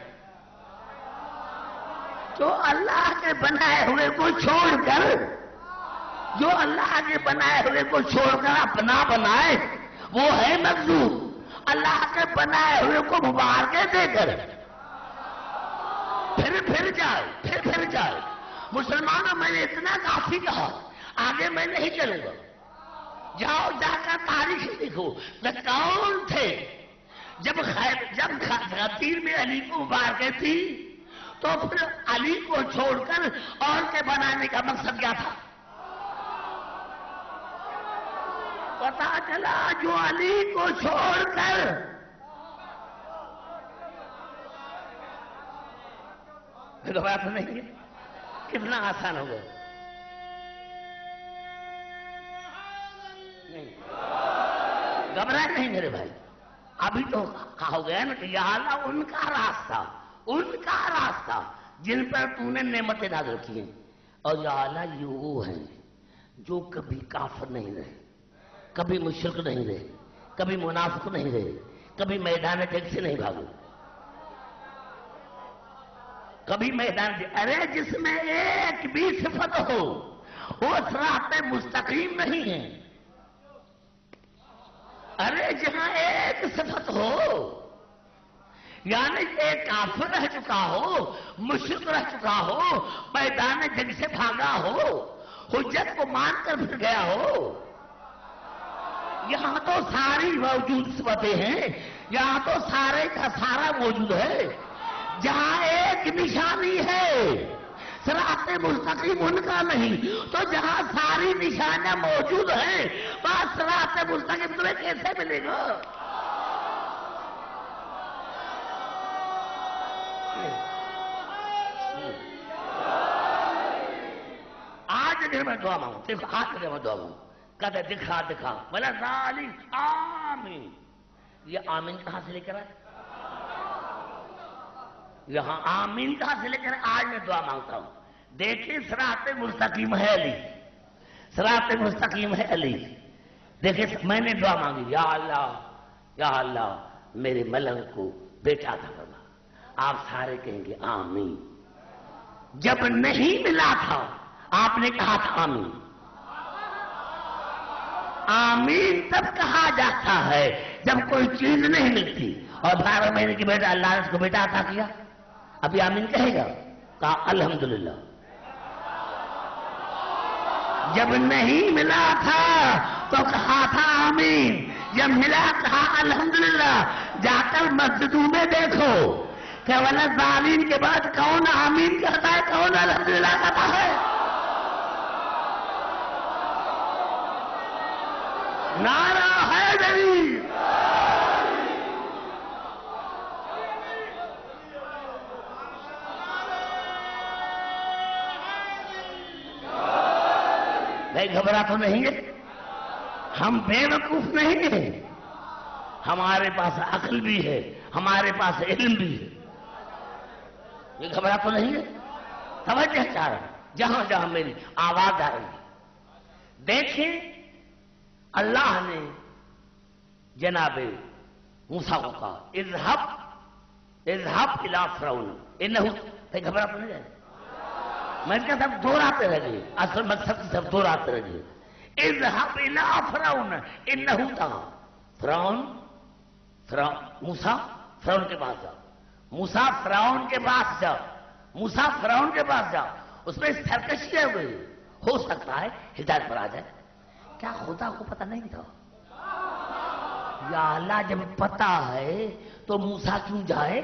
A: جو اللہ کے بنائے ہوئے کو چھوڑ کر، جو اللہ کے بنائے ہوئے کو چھوڑ کر اپنا بنائے وہ ہے مغضوب. اللہ کے بنائے ہوئے کو مبارکیں دے کر پھر جائے. مسلمانوں میں نے اتنا کافی کہا، آگے میں نہیں چلوں گا. جاؤ جا کر تاریخ لکھو وہ کون تھے. جب غدیر میں علی کو مبارکیں تھی تو پھر علی کو چھوڑ کر اور کے بنانے کا مقصد کیا تھا؟ پتا چلا جو علی کو چھوڑ کر بات نہیں ہے. کتنا آسان ہو گیا. گھبرائے نہیں میرے بھائی. ابھی تو کہا گیا نا کہ یا اللہ ان کا راستہ جن پر تو نے نعمتیں نازل کی ہیں. اور یا اللہ یہ وہ ہیں جو کبھی کافر نہیں رہے، کبھی مشرک نہیں رہے، کبھی منافق نہیں رہے، کبھی میدان جنگ سے نہیں بھاگے، کبھی میدان ارے جس میں ایک بھی صفت ہو وہ صراط مستقیم نہیں ہے. ارے جہاں ایک صفت ہو، یعنی ایک کافر رہ چکا ہو، مشرک رہ چکا ہو، میدان جنگ سے بھاگا ہو، حجت کو مان کر پھر گیا ہو، یہاں تو ساری موجود صفتیں ہیں، یہاں تو سارے کا سارا موجود ہے. جہاں ایک نشانی ہے صراط مستقیم ان کا نہیں، تو جہاں ساری نشانیاں موجود ہیں وہاں صراط مستقیم تمہیں کیسے ملے گا؟ آج اگر میں دعا مانگوں، دیکھو آج اگر میں دعا مانگوں کہتے دکھا بلا ذالک آمین. یہ آمین کہاں سے لے کر آئے؟ یہاں آمین کہاں سے لے کر آج میں دعا مانگتا ہوں. دیکھیں صراط مستقیم ہے علی، صراط مستقیم ہے علی. دیکھیں میں نے دعا مانگی، یا اللہ میرے ملنگ کو بیٹا تھا بابا. آپ سارے کہیں گے آمین. جب نہیں ملا تھا آپ نے کہا تھا آمین. آمین تب کہا جاتا ہے جب کوئی چیز نہیں ملتی. اور 12 مہینے کی بیٹا اللہ نے اس کو بیٹا عطا کیا، ابھی آمین کہے گا؟ کہا الحمدللہ. جب نہیں ملا تھا تو کہا تھا آمین، جب ملا کہا الحمدللہ. جا کر مسجدوں میں دیکھو کہ ولدالین کے بعد کون آمین کہتا ہے، کون الحمدللہ کہتا ہے. نعرہ حیدری. بھائی گھبرا تو نہیں ہے، ہم بے وقوف نہیں ہیں، ہمارے پاس عقل بھی ہے، ہمارے پاس علم بھی ہے. یہ گھبرا تو نہیں ہے. توجہ چاہ رہا جہاں جہاں میری آواز آ رہی ہے. دیکھیں اللہ نے جناب موسیٰ کو کہا اذهب الى فرعون انه. بھائی گھبرا تو نہیں ہے، میں کہتا ہوں دوہراتے رہیے، اصل مقصد کی سب دوہراتے رہیے. اذهب الى فرعون انه تھا فرعون. موسیٰ فرعون کے پاس جاؤ، موسیٰ فرعون کے پاس جاؤ، موسیٰ فرعون کے پاس جاؤ. اس میں سرکشی ہوئی، ہو سکتا ہے ہدایت پر آ جائے. کیا خدا کو پتہ نہیں تھا؟ یا اللہ جب پتہ ہے تو موسیٰ کیوں جائے؟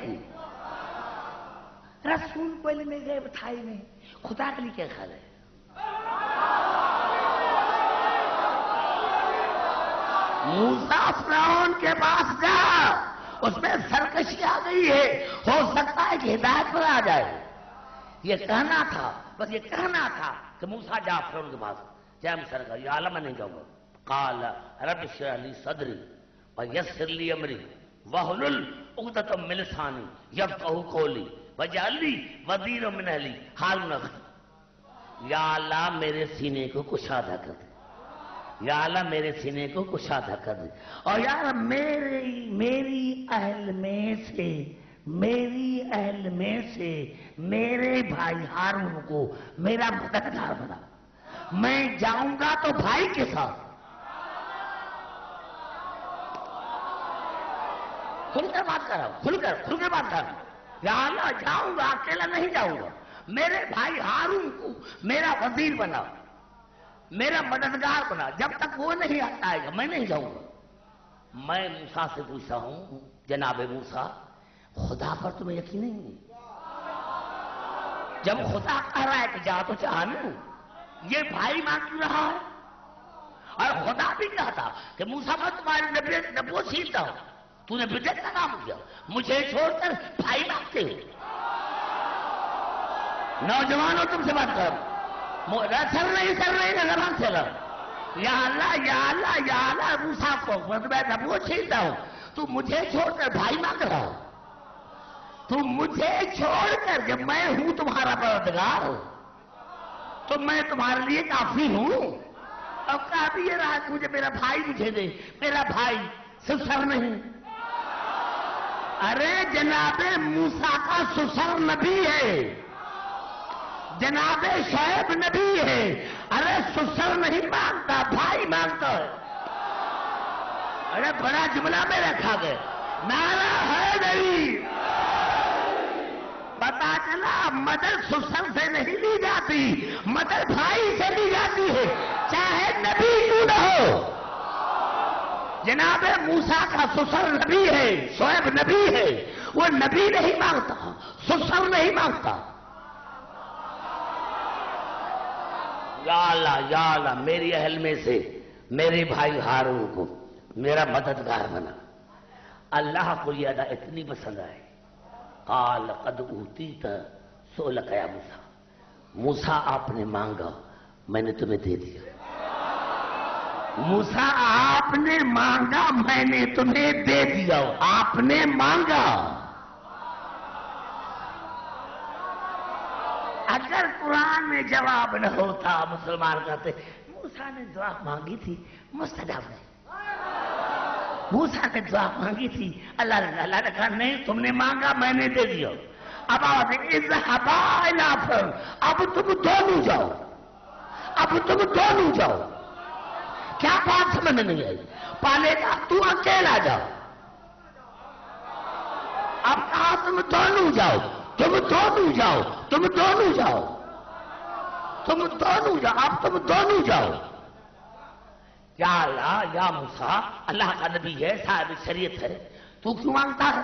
A: رسول کو علم غیب تھا ہی نہیں، خدا کے لیے کیا خیال ہے؟ موسیٰ فرعون کے پاس جا، اس میں سرکشی آ گئی ہے، ہو سکتا ہے کہ ہدایت پر آ جائے. یہ کہنا تھا، بس یہ کہنا تھا کہ موسیٰ جا فرعون کے پاس. جائے سرکار یا اللہ میں نہیں جاؤں گا. قال رب اشرح لی صدری ویسر لی امری واحلل عقدۃ من لسانی یفقہوا قولی واجعل لی وزیرا من اہلی ہارون اخی. یا اللہ میرے سینے کو کشادہ کر دے، یا اللہ میرے سینے کو کشادہ کر دے. اور یا اللہ میری اہل میں سے میرے بھائی ہارون کو میرا مددگار بنا. میں جاؤں گا تو بھائی کے ساتھ. کھل کر بات کر رہا ہوں، کھل کر بات کر رہا ہوں. یا اللہ جاؤں گا، اکیلا نہیں جاؤں گا. میرے بھائی ہارون کو میرا وزیر بنا، میرا مددگار بنا. جب تک وہ نہیں آئے گا میں نہیں جاؤں گا. میں موسیٰ سے پوچھتا ہوں جناب موسیٰ خدا پر تمہیں یقین نہیں؟ جب خدا کہہ رہا ہے کہ جا تو چاہ نا، یہ بھائی مانگ رہا ہے. اور خدا بھی کہتا کہ موسیٰ میں تمہاری نبوت چھینتا ہوں، تو نے بدعت کا کام کیا، مجھے چھوڑ کر بھائی مانگتے ہو. نوجوانوں تم سے بات کرو، سر نہیں زبان سے لو. یا اللہ موسیٰ کو میں نبوت چھینتا ہوں، تو مجھے چھوڑ کر بھائی مانگ رہا ہو. تو مجھے چھوڑ کر جب میں ہوں تمہارا پروردگار تو میں تمہارے لیے کافی ہوں. اور کافی یہ رہا کہ مجھے میرا بھائی مجھے دے. میرا بھائی سسر نہیں. ارے جناب موسیٰ کا سسر نبی ہے، جناب شعیب نبی ہے. ارے سسر نہیں مانگتا، بھائی مانگتا ہے. ارے بڑا جملہ میں رکھا گیا. نعرہ حیدری. پتا چلا مدد سسر سے نہیں لی جاتی، مدد بھائی سے لی جاتی ہے، چاہے نبی کیوں نہ ہو. جناب موسیٰ کا سسر نبی ہے، شعیب نبی ہے. وہ نبی نہیں مانگتا، سسر نہیں مانگتا. یا اللہ میری اہل میں سے میرے بھائی ہارون کو میرا مددگار بنا. اللہ کو یہ ادا اتنی پسند آئے. قال قد اوتیت سؤلک یا موسیٰ. موسیٰ آپ نے مانگا میں نے تمہیں دے دیا. موسیٰ آپ نے مانگا میں نے تمہیں دے دیا. آپ نے مانگا. اگر قرآن میں جواب نہ ہوتا مسلمان کہتے موسیٰ نے دعا مانگی تھی مستجاب نہیں. موسیٰ نے دعا مانگی تھی اللہ نے کہا نہیں تم نے مانگا میں نے دے دیا. اب آواز اذهبا الی فرعون اب تم دونوں جاؤ. اب تم دونوں جاؤ. کیا بات سمجھ میں نہیں آئی؟ پالے گا تو اکیلا جاؤ. اب کہا تم دونوں جاؤ. تم دونوں جاؤ. تم دونوں جاؤ. تم دونوں جاؤ. اب تم دونوں جاؤ. یا اللہ یا موسیٰ اللہ کا نبی ہے صاحب شریعت ہے تو کیوں مانگتا ہے؟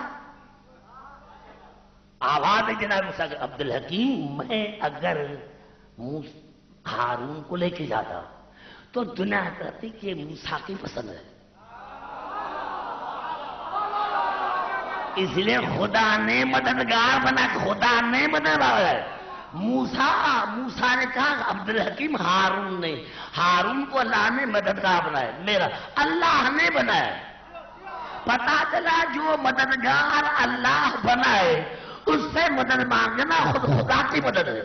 A: آواز ہے جناب موسیٰ کہ عبدالحکیم میں اگر ہارون کو لے کے جاتا تو دنیا کہتی کہ موسیٰ کی پسند ہے. اس لیے خدا نے مددگار بنا. خدا نے مددگار ہے. موسیٰ نے کہا عبدالحکیم ہارون کو اللہ نے مددگار بنایا. میرا اللہ نے بنایا. پتا چلا جو مددگار اللہ بنائے اس سے مدد مانگنا خود خدا کی مدد ہے.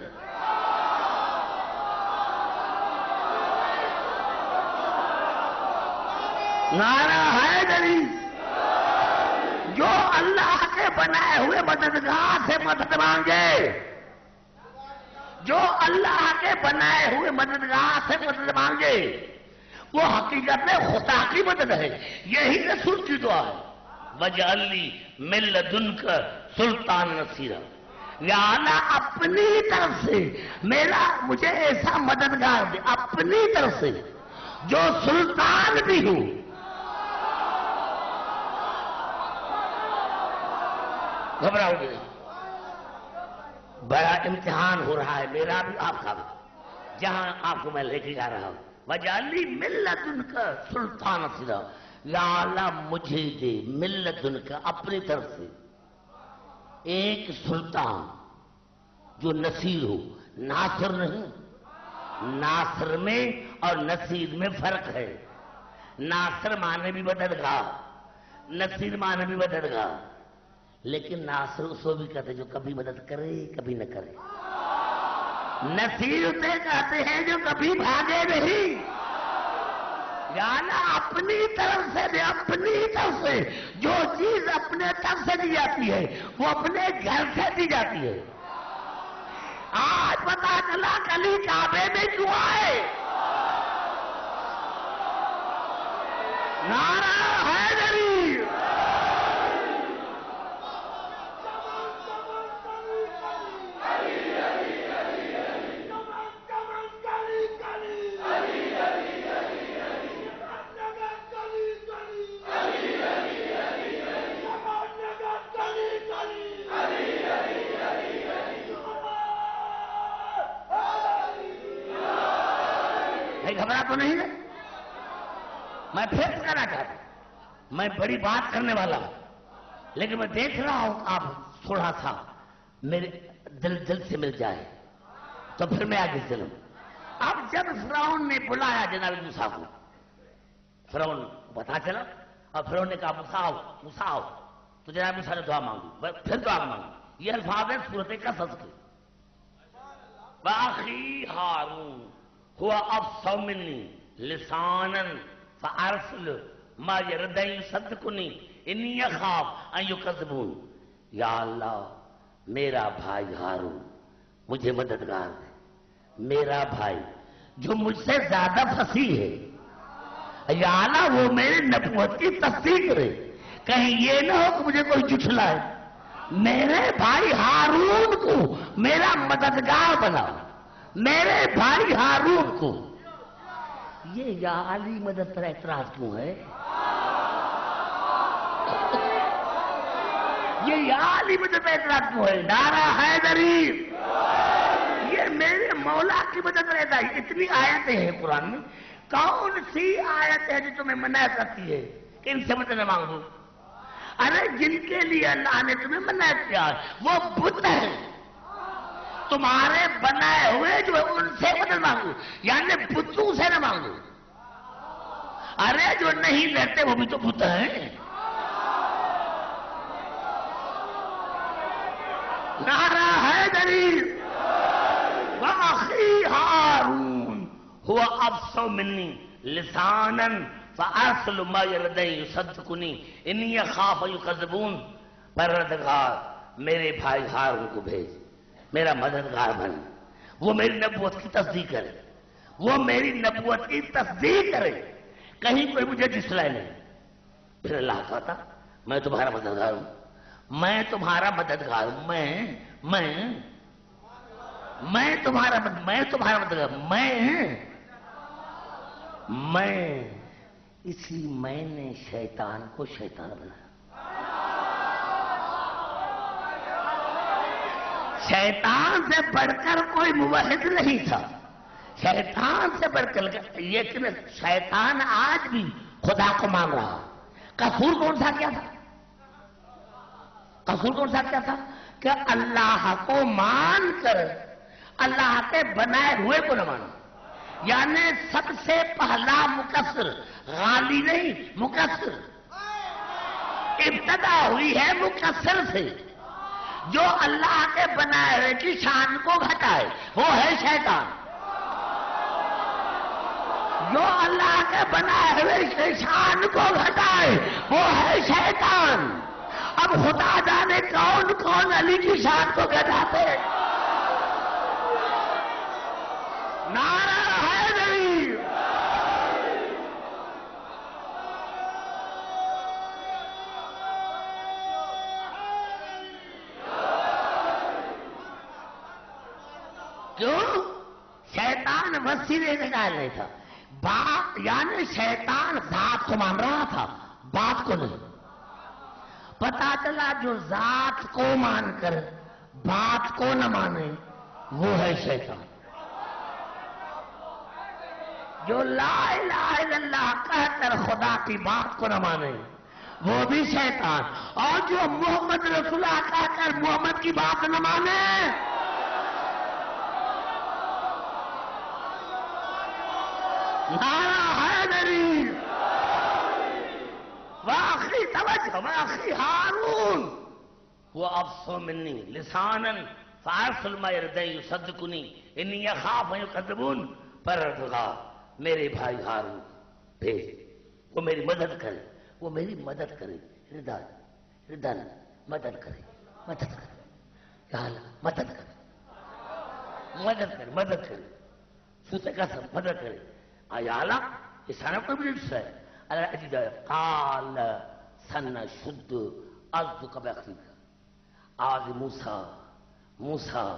A: نعرہ حیدری. جو اللہ کے بنائے ہوئے مددگار سے مدد مانگے. جو اللہ کے بنائے ہوئے مددگار سے مدد مانگے وہ حقیقت میں خدا کی مدد ہے. یہی رسول کی دعا ہے وَاجْعَلْ لِي مِن لَّدُنْكَ سُلْطَانًا نَصِيرًا. یا اللہ اپنی طرف سے مجھے ایسا مددگار دے اپنی طرف سے جو سلطان بھی ہوں. گھبراؤ گے. بڑا امتحان ہو رہا ہے میرا بھی آپ کا بھی جہاں آپ کو میں لے کے جا رہا ہوں. وَاجْعَلْ لِي مِن لَّدُنْكَ سُلْطَانًا نَصِيرًا. یا اللہ مجھے دے مِن لَّدُنْكَ اپنی طرف سے ایک سلطان جو نصیر ہو. ناصر نہیں. ناصر میں اور نصیر میں فرق ہے. ناصر معنی بھی مددگار نصیر معنی بھی مددگار. لیکن ناصر اس کو بھی کہتے جو کبھی مدد کرے کبھی نہ کرے. نصیر اسے کہتے ہیں جو کبھی بھاگے نہیں. یا اللہ اپنی طرف سے دے اپنی طرف سے. جو چیز اپنے طرف سے دی جاتی ہے وہ اپنے گھر سے دی جاتی ہے. آج پتا چلا کلی کعبے میں کیوں آئے. نعرہ حیدری. گھبرا تو نہیں ہے. میں پھر کہنا چاہتا ہوں میں بڑی بات کرنے والا ہوں لیکن میں دیکھ رہا ہوں آپ تھوڑا سا میرے دل سے مل جائے تو پھر میں آگے چلوں. اب جب فرعون نے بلایا جناب موسیٰ کو فرعون پتا چلا اور فرعون نے کہا موسیٰ آؤ تو جناب موسیٰ نے دعا مانگی. پھر دعا مانگی. یہ الفاظ ہے سورۃ قصص کے. وَأَخِي هَارُونَ هو افصح مني لسانا فارسل ما يرد يصدقني اني اخاف ان يكذبون. یا اللہ میرا بھائی ہارون مجھے مددگار ہے. میرا بھائی جو مجھ سے زیادہ فصیح ہے. یا اللہ وہ میرے نبوت کی تصدیق کرے. کہیں یہ نہ ہو کہ مجھے کوئی جھٹلائے. میرے بھائی ہارون کو میرا مددگار بنا. میرے بھائی ہارون کو. یہ یا علی مدد پر اعتراض کیوں ہے؟ یہ یا علی مدد پر اعتراض کیوں ہے؟ نعرہ حیدری. یہ میرے مولا کی مدد پر اعتراض. اتنی آیتیں ہیں قرآن میں. کون سی آیت ہے جو تمہیں منع کرتی ہے کہ ان سے مدد نہ مانگو؟ ارے جن کے لیے اللہ نے تمہیں منع کیا وہ بت ہیں. تمہارے بنائے ہوئے جو ان سے مدد مانگو یعنی بتوں سے نہ مانگو. ارے جو نہیں رہتے وہ بھی تو بت ہیں. نعرہ حیدری. وَأَخِي هَارُونَ هُوَ افسو منی لسانا فارسل ما یردین یصدقنی انی اخاف یکذبون، پروردگار میرے بھائی ہارون کو بھیج، میرا مددگار بن، وہ میری نبوت کی تصدیق کرے، وہ میری نبوت کی تصدیق کرے، کہیں کوئی مجھے جھٹلائے نہیں۔ پھر اللہ کہتا میں تمہارا مددگار ہوں، میں تمہارا مددگار ہوں، میں تمہارا مددگار، میں اسی میں نے شیطان کو شیطان بنایا۔ شیطان سے بڑھ کر کوئی موحد نہیں تھا، شیطان سے بڑھ کر، لیکن شیطان آج بھی خدا کو مان رہا۔ قصور کون سا کیا تھا؟ قصور کون سا کیا تھا؟ کہ اللہ کو مان کر اللہ کے بنائے ہوئے کو نہ مانا۔ یعنی سب سے پہلا مقصر غالی نہیں، مقصر۔ ابتدا ہوئی ہے مقصر سے، جو اللہ کے بنائے ہوئے کی شان کو گھٹائے وہ ہے شیطان۔ جو اللہ کے بنائے ہوئے کی شان کو گھٹائے وہ ہے شیطان۔ اب خدا جانے کون کون علی کی شان کو گھٹاتے ہیں۔ نعرہ حیدری، کیوں؟ شیطان وسیلے نکال نہیں تھا، بات یعنی شیطان ذات کو مان رہا تھا، بات کو نہیں۔ پتا چلا جو ذات کو مان کر بات کو نہ مانے وہ ہے شیطان۔ جو لا الہ الا اللہ کہہ کر خدا کی بات کو نہ مانے وہ بھی شیطان، اور جو محمد رسول اللہ کہہ کر محمد کی بات نہ مانے نعرہ حیدری، واخی توجہ، واخی ہارون، وہ افسو منی لسانا فارسل ما یردین یصدقنی انی اخاف ان یکذبون، پروردگار میرے بھائی ہارون بھیج، وہ میری مدد کرے، وہ میری مدد کرے، ردن مدد کرے، مدد کرے، یا اللہ مدد کرے، مدد کرے، مدد کرے، سوتے قسم مدد کرے۔ آیا اللہ اس سارا کوئی بھی نہیں ہے۔ اللہ عزیز قال سنشد عضدک بأخیک، آج موسیٰ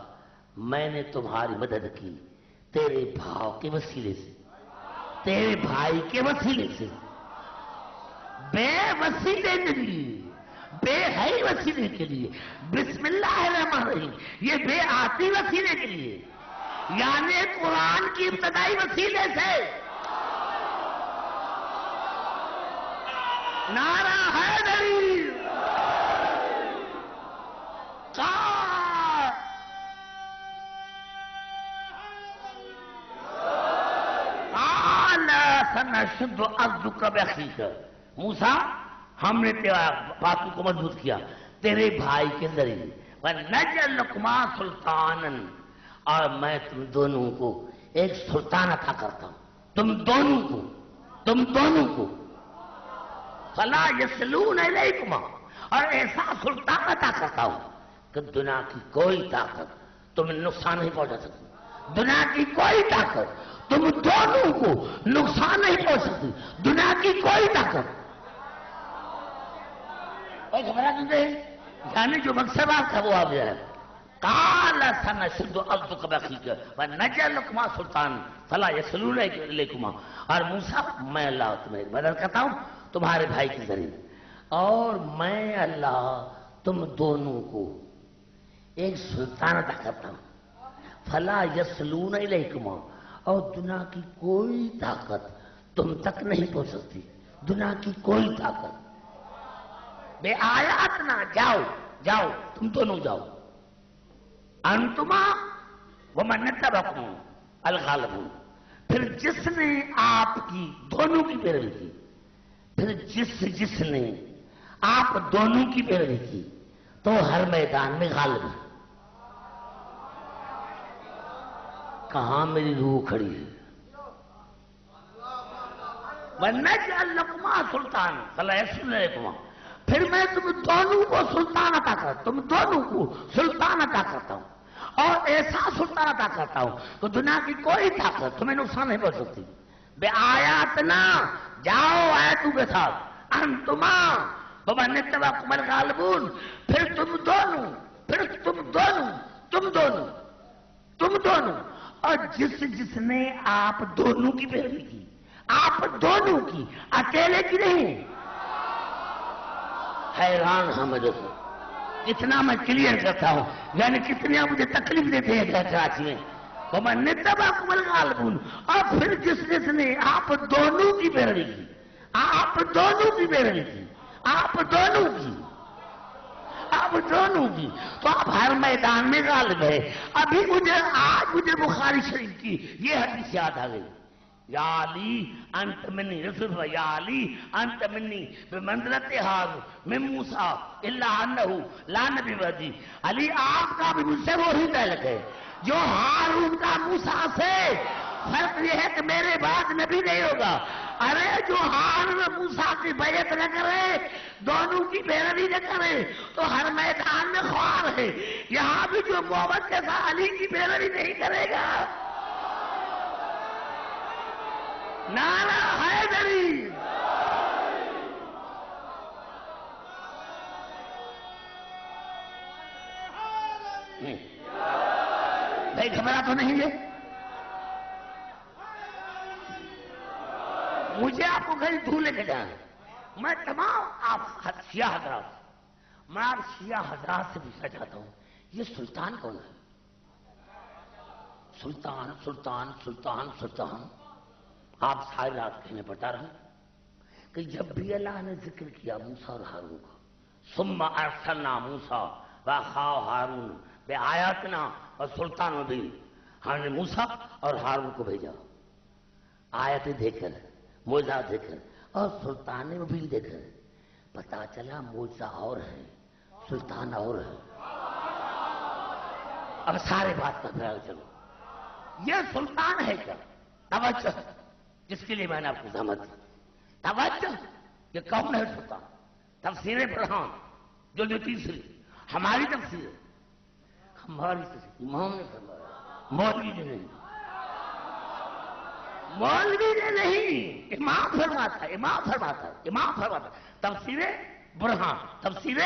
A: میں نے تمہاری مدد کی تیرے بھاؤ کے وسیلے سے، تیرے بھائی کے وسیلے سے، بے وسیلے کے لیے، بے ہے وسیلے کے لیے، بسم اللہ الرحمن الرحیم، یہ بے آتی وسیلے کے لیے، یعنی قرآن کی ابتدائی وسیلے سے۔ نعرہ حیدری، قال سنشد عضدک بأخیک، موسیٰ ہم نے تیرا باتوں کو مضبوط کیا تیرے بھائی کے ذریعے، وَنَجْعَلْ لَكُمَا سُلْطَانًا، اور میں تم دونوں کو ایک سلطان عطا کرتا ہوں، تم دونوں کو فَلَا يَصِلُونَ إِلَيْكُمَا، اور ایسا سلطان عطا کرتا ہوں کہ دنیا کی کوئی طاقت تمہیں نقصان نہیں پہنچا سکتی، دنیا کی کوئی طاقت تم دونوں کو نقصان نہیں پہنچ سکتی، دنیا کی کوئی طاقت۔ کوئی گھبرا دیں، یعنی جو مقصد آپ کا وہ آ گیا ہے۔ قال سنشد عضدک بأخیک ونجعل لکما سلطان فلا یصلون الیکما، اور موسیٰ میں اللہ تمہیں مدد کرتا ہوں تمہارے بھائی کے ذریعے، اور میں اللہ تم دونوں کو ایک سلطان عطا کرتا ہوں، فلا یصلون الیکما، اور دنیا کی کوئی طاقت تم تک نہیں پہنچ سکتی، دنیا کی کوئی طاقت۔ بے آیات نہ جاؤ تم دونوں جاؤ، انتما ومن اتبعکم الغالبون، پھر جس نے آپ کی دونوں کی پیروی کی، پھر جس نے آپ دونوں کی پیروی کی تو ہر میدان میں غالب ہے۔ کہاں میری روح کھڑی ہے؟ وَنَجْعَلْ لَكُمَا سُلْطَانًا فَلَا يَسْلُونَ لَكُمَا، پھر میں تم دونوں کو سلطان عطا کرتا ہوں، تم دونوں کو سلطان عطا کرتا ہوں، اور ایسا سلطان عطا کرتا ہوں کہ دنیا کی کوئی طاقت تمہیں نقصان نہیں پہنچ سکتی۔ بے آیاتنا، جاؤ آیتوں کے ساتھ، انتما ومن اتبعکم الغالبون، پھر تم دونوں اور جس نے آپ دونوں کی پیروی کی، آپ دونوں کی، اکیلے کی نہیں۔ حیران ہوں میں دوستوں، کتنا میں کلیئر کرتا ہوں، یعنی کتنے مجھے تکلیف دیتے ہیں کراچی میں۔ وَمَنِ اتَّبَعَكُمُ الْغَالِبُونَ، اور پھر جس نے آپ دونوں کی پیروی کی، آپ دونوں کی پیروی کی، آپ دونوں کی، تو آپ ہر میدان میں غالب ہے۔ ابھی آج مجھے بخاری شریف کی یہ حدیث یاد آ گئی، یا علی انت منی، رسول اللہ یا علی انت منی بمنزلت ہارون من موسیٰ الا انہ لا نبی بعدی، علی آپ کا بھی مجھ سے وہی تعلق ہے جو ہارون کا موسیٰ سے، فرق یہ ہے کہ میرے بعد نبی نہیں ہوگا۔ ارے جو ہارون موسیٰ کی بیعت نہ کرے، دونوں کی پیروی نہ کرے تو ہر میدان میں خوار ہے، یہاں بھی جو محمد کے ساتھ علی کی پیروی نہیں کرے گا، نعرہ حیدری۔ بھائی گھبرا تو نہیں ہے؟ مجھے آپ کو کہیں دور لے کے جانا، میں تمام آپ شیعہ حضرات، میں آپ شیعہ حضرات سے پوچھنا چاہتا ہوں، یہ سلطان کون ہے؟ سلطان سلطان سلطان سلطان، آپ ساری رات کہنے پڑتا رہا کہ جب بھی اللہ نے ذکر کیا موسیٰ اور ہارون کو، ثم ارسلنا موسیٰ واخاہ ہارون بآیاتنا اور سلطان مبین، ہم نے موسیٰ اور ہارون کو بھیجا آیتیں دے کر، معجزات دے کر اور سلطان مبین دے کر، پتا چلا معجزہ اور ہے، سلطان اور ہے۔ اب سارے بات کا خیال چلو، یہ سلطان ہے کیا؟ توجہ، جس کے لیے میں نے آپ کو زحمت دی، توجہ، یہ کون ہے سلطان؟ تفسیر برہان جو تیسری ہماری تفسیر ہے، ہماری تفسیر امام نے فرمایا، مولوی نے نہیں، مولوی نے نہیں، امام فرماتا ہے، امام فرماتا ہے، امام فرماتا ہے۔ تفسیر برہان، تفسیر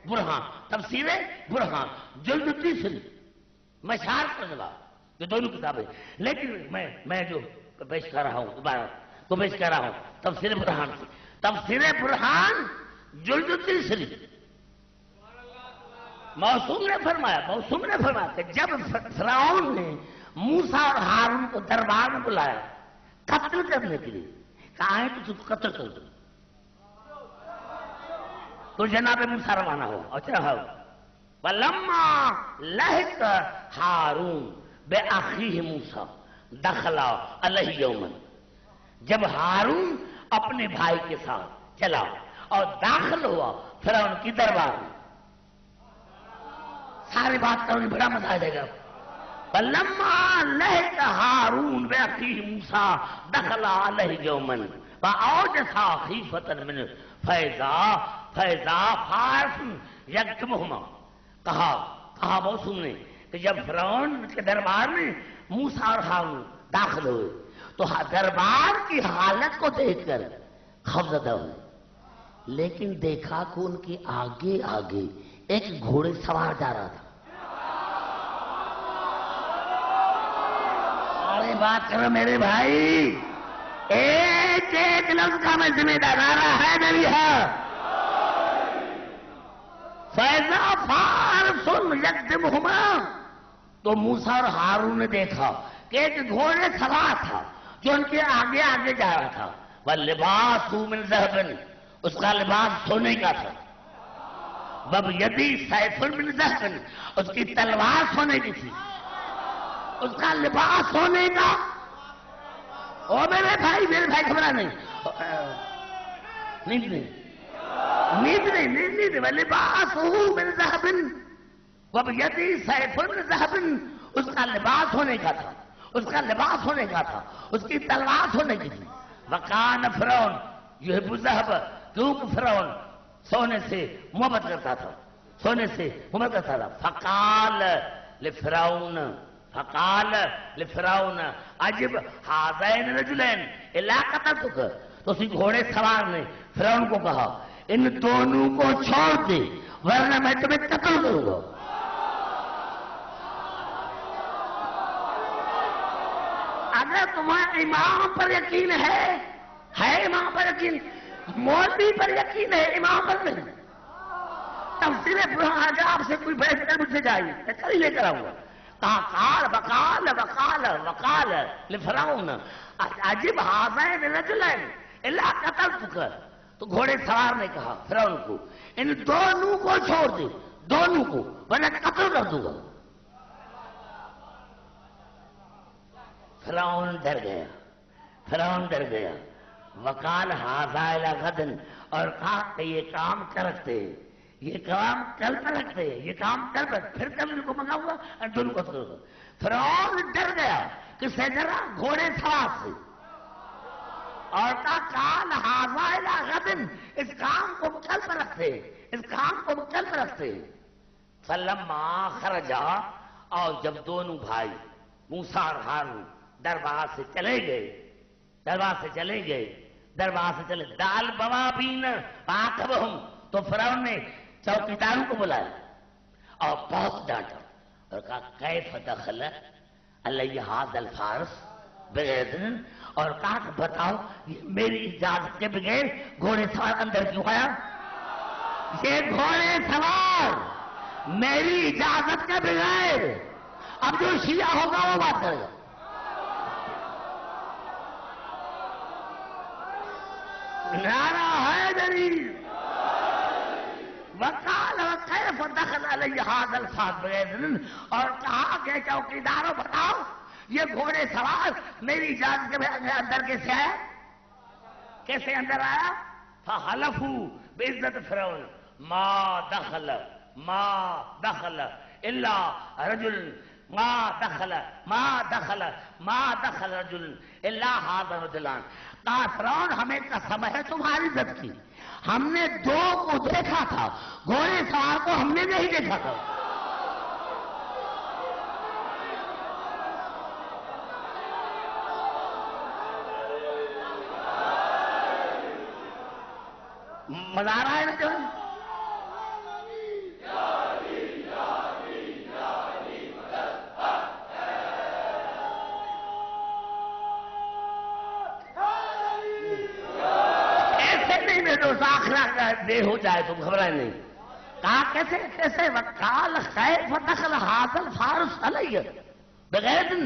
A: برہان، تفسیر برہان جلد تیسری، مشار کا جواب، یہ دونوں کتابیں، لیکن میں جو پیش کر رہا ہوں، عبارت کو پیش کر رہا ہوں تفسیر برہان سے، تفسیر برہان جلد تیسری، موسوم نے فرمایا کہ جب فرعون نے موسیٰ اور ہارون کو دربار میں بلایا قتل کرنے کے لیے، کہا ہے تو قتل کر دو، تو جناب موسیٰ روانہ ہو اور چڑھا ہو، وَلَمَّا لَحِقَ ہارون بِأَخِيهِ موسیٰ دَخَلَ عَلَيْهِ يَوْمًا، جب ہارون اپنے بھائی کے ساتھ چلا اور داخل ہوا فرعون کی دربار میں، ساری بات کرنے بڑا مزہ آ جائے گا۔ فَلَمَّا لَحِقَ هَارُونَ بِأَخِيهِ موسیٰ دَخَلَ عَلَيْهِ يَوْمًا فَأَوْجَسَ خِیفَةً مِنْهُ فَإِذَا فَارِسٌ یَکْتُمُهُمَا، کہا موسوم نے کہ جب فرعون کے دربار میں موسیٰ اور ہارون داخل ہوئے تو دربار کی حالت کو دیکھ کر خوفزدہ ہوئے، لیکن دیکھا کہ ان کے آگے آگے ایک گھوڑے سوار جا رہا تھا۔ ارے بات کرو میرے بھائی، ایک لفظ کا میں ذمہ دار ہے نہیں ہے۔ فَإِذَا فَارِسٌ یَکْتُمُهُمَا، تو موسیٰ اور ہارون نے دیکھا کہ ایک گھوڑے سوار تھا جو ان کے آگے آگے جا رہا تھا، وَلِبَاسُهُ مِنْ ذَهَبٍ، اس کا لباس سونے کا تھا، وَبِيَدِهِ سَيْفٌ مِنْ ذَهَبٍ، اس کی تلوار سونے کی تھی، اس کا لباس سونے کا۔ او میرے بھائی گھبرا نہیں، نیند وَلِبَاسُهُ مِنْ ذَهَبٍ وَبِيَدِهِ سَيْفٌ مِنْ ذَهَبٍ، اس کا لباس ہونے کا تھا، اس کا لباس ہونے کا تھا، اس کی تلوار ہونے کی تھی۔ وکان فرعون یحب الذهب، کیونکہ فرعون سونے سے محبت کرتا تھا، سونے سے محبت کرتا تھا. فقال لفرعون عجب هذين رجلين الا قتلتك. تو اسی گھوڑے سوار نے فرعون کو کہا ان دونوں کو چھوڑ دے ورنہ میں تمہیں قتل کروں گا. اگر تمہارا امام پر یقین ہے امام پر یقین، مولوی پر یقین ہے، امام پر نہیں. تفسیر اگر آپ سے کوئی بحث کر مجھ سے جائیے میں کل ہی لے کر آؤں گا. وقال لفرعون عجب هذين رجلين الا قتلتك. تو گھوڑے سوار نے کہا فرعون کو ان دونوں کو چھوڑ دے، دونوں کو ورنہ قتل کر دوں گا. فرعون ڈر گیا. وقال هذا الى غد، اور کہا کہ یہ کام کر رکھتے، یہ کام کل پر رکھتے، یہ کام کل پر، پھر کل ان کو منگاؤں گا اور دونوں کو کروں گا. فرعون ڈر گیا کس سے ڈرا؟ گھوڑے سوار سے. اور کہا قال هذا الى غد، اس کام کو کل پر رکھتے، اس کام کو کل پر رکھتے. فلما خرجا، اور جب دونوں بھائی موسیٰ اور ہارون دربار سے چلے گئے، دال بوابین فعاقبہم، تو فرعون نے چوکیداروں کو بلایا اور بہت ڈانٹا اور کہا کیف دخل علی ھذا الفارس بغیر اذن، اور کہا کہ بتاؤ یہ میری اجازت کے بغیر گھوڑے سوار اندر کیوں آیا؟ یہ گھوڑے سوار میری اجازت کے بغیر. اب جو شیعہ ہوگا وہ بات کرے گا. نعرہ حیدری. وقال کیف دخل علی ھذا الفارس بغیر اذن، اور کہا کہ چوکیداروں بتاؤ یہ گھوڑے سوار میری اجازت کے بغیر اندر کیسے آیا؟ کیسے اندر آیا؟ فحلفوا بعزت فرعون ما دخل الا رجل، ما دخل رجل الا هذا رجلان. کہا فرعون ہمیں قسم ہے تمہاری عزت کی، ہم نے دو کو دیکھا تھا، گھوڑے سوار کو ہم نے نہیں دیکھا تھا. مزہ آ رہا ہے نا جو دیر ہو جائے تم گھبرائے نہیں. کہا کیسے وقال کیف دخل ھذا الفارس علی بغیر اذن،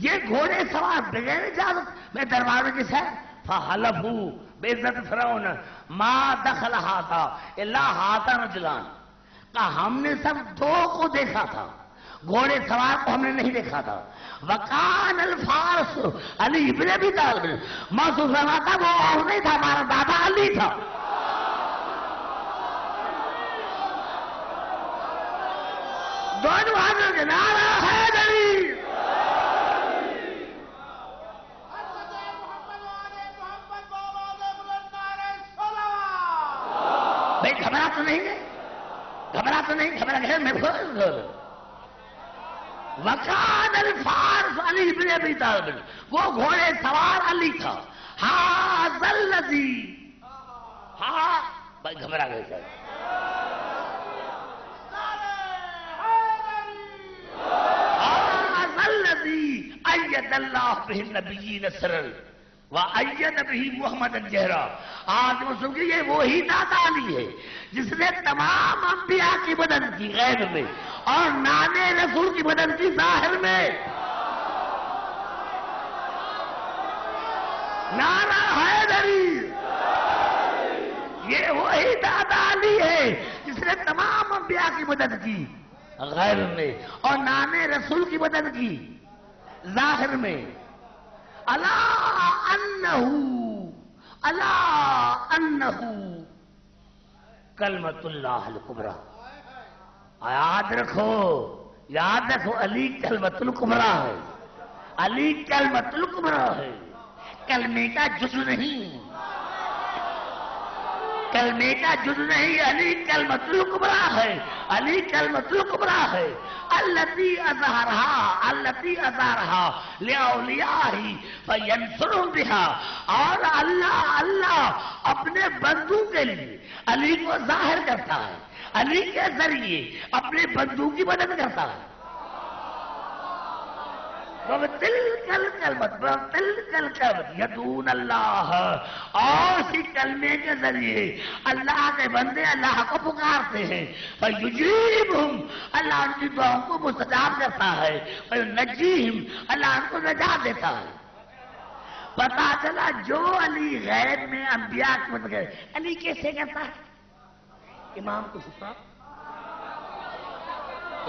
A: یہ گھوڑے سوار بغیر اجازت میں دربار میں کس ہے؟ فحلفوا بعزت فرعون ما دخل ھذا الا ھذا رجلان. کہا ہم نے سب دو کو دیکھا تھا، گھوڑے سوار کو ہم نے نہیں دیکھا تھا. وکان الفارس علی ابن ابی طالب، محسوس رہا تھا وہ اور نہیں تھا، ہمارا دادا علی تھا. دونوں حضرت نعرہ حیدری. بھائی گھبرا تو نہیں گئے، گھبرا گئے میں وکان الفارس علی ابن ابی طالب، وہ گھوڑے سوار علی تھا. ھذا الذی، ہاں بھائی گھبرا گئے سر. ھذا الذی اید اللہ بہ النبیین سرا وَأَيَّدَ بِهِ مُحَمَّدًا جَهْرًا. آج مسلم کی یہ وہی دادا علی ہے جس نے تمام انبیاء کی مدد کی غیب میں اور نام رسول کی مدد کی ظاہر میں. نعرہ حیدری. یہ وہی دادا علی ہے جس نے تمام انبیاء کی مدد کی غیب میں اور نام رسول کی مدد کی ظاہر میں. الا انہو کلمۃ اللہ الکبریٰ. یاد رکھو علی کلمۃ الکبریٰ ہے، علی کلمۃ الکبریٰ ہے. کلمے کا جز نہیں، کلمے کا جز نہیں، علی کلمۃ الکبریٰ ہے، علی کلمۃ الکبریٰ ہے، التی اظہرہا لاولیائہ فینصرہم بہا، اور اللہ اپنے بندوں کے لیے علی کو ظاہر کرتا ہے، علی کے ذریعے اپنے بندوں کی مدد کرتا ہے۔ وَبِتِلْكَ الْكَلْمَةِ يَدْعُونَ اللَّهَ، اور اسی کلمے کے ذریعے اللہ کے بندے اللہ کو پکارتے ہیں، فَيُجِيبُهُمْ، اللہ ان کی دعاؤں کو مستجاب کرتا ہے، فَيُنَجِّيهِمْ، اللہ ان کو نجات دیتا ہے۔ پتا چلا جو علی غیب میں انبیاء کی مدد کرے، علی کیسے کرتا ہے؟ امام کو ستا،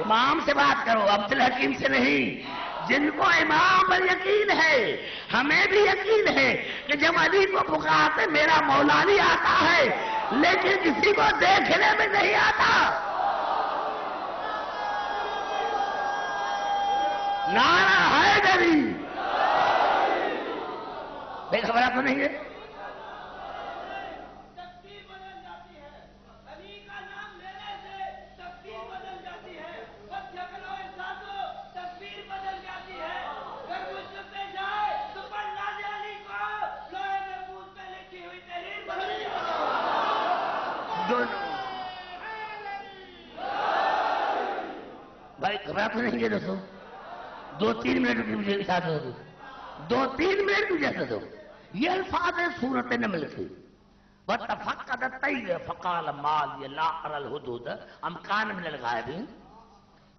A: امام سے بات کرو، عبدالحکیم سے نہیں۔ جن کو امام پر یقین ہے، ہمیں بھی یقین ہے کہ جب علی کو پکارتے میرا مولا علی آتا ہے، لیکن کسی کو دیکھنے میں نہیں آتا۔ نعرہ حیدری، بے خبرات تو نہیں ہے؟ بھائی گھبراہٹ نہیں ہے دوستوں، 2-3 منٹ کی مجھے اجازت دو، 2-3 منٹ کی اجازت دو۔ یہ الفاظ ہے سورۃ نمل کے، وَتَفَقَّدَ الطَّيْرَ فَقَالَ مَا لِيَ لَا أَرَى الْهُدْهُدَ أَمْ كَانَ مِنَ الْغَائِبِينَ۔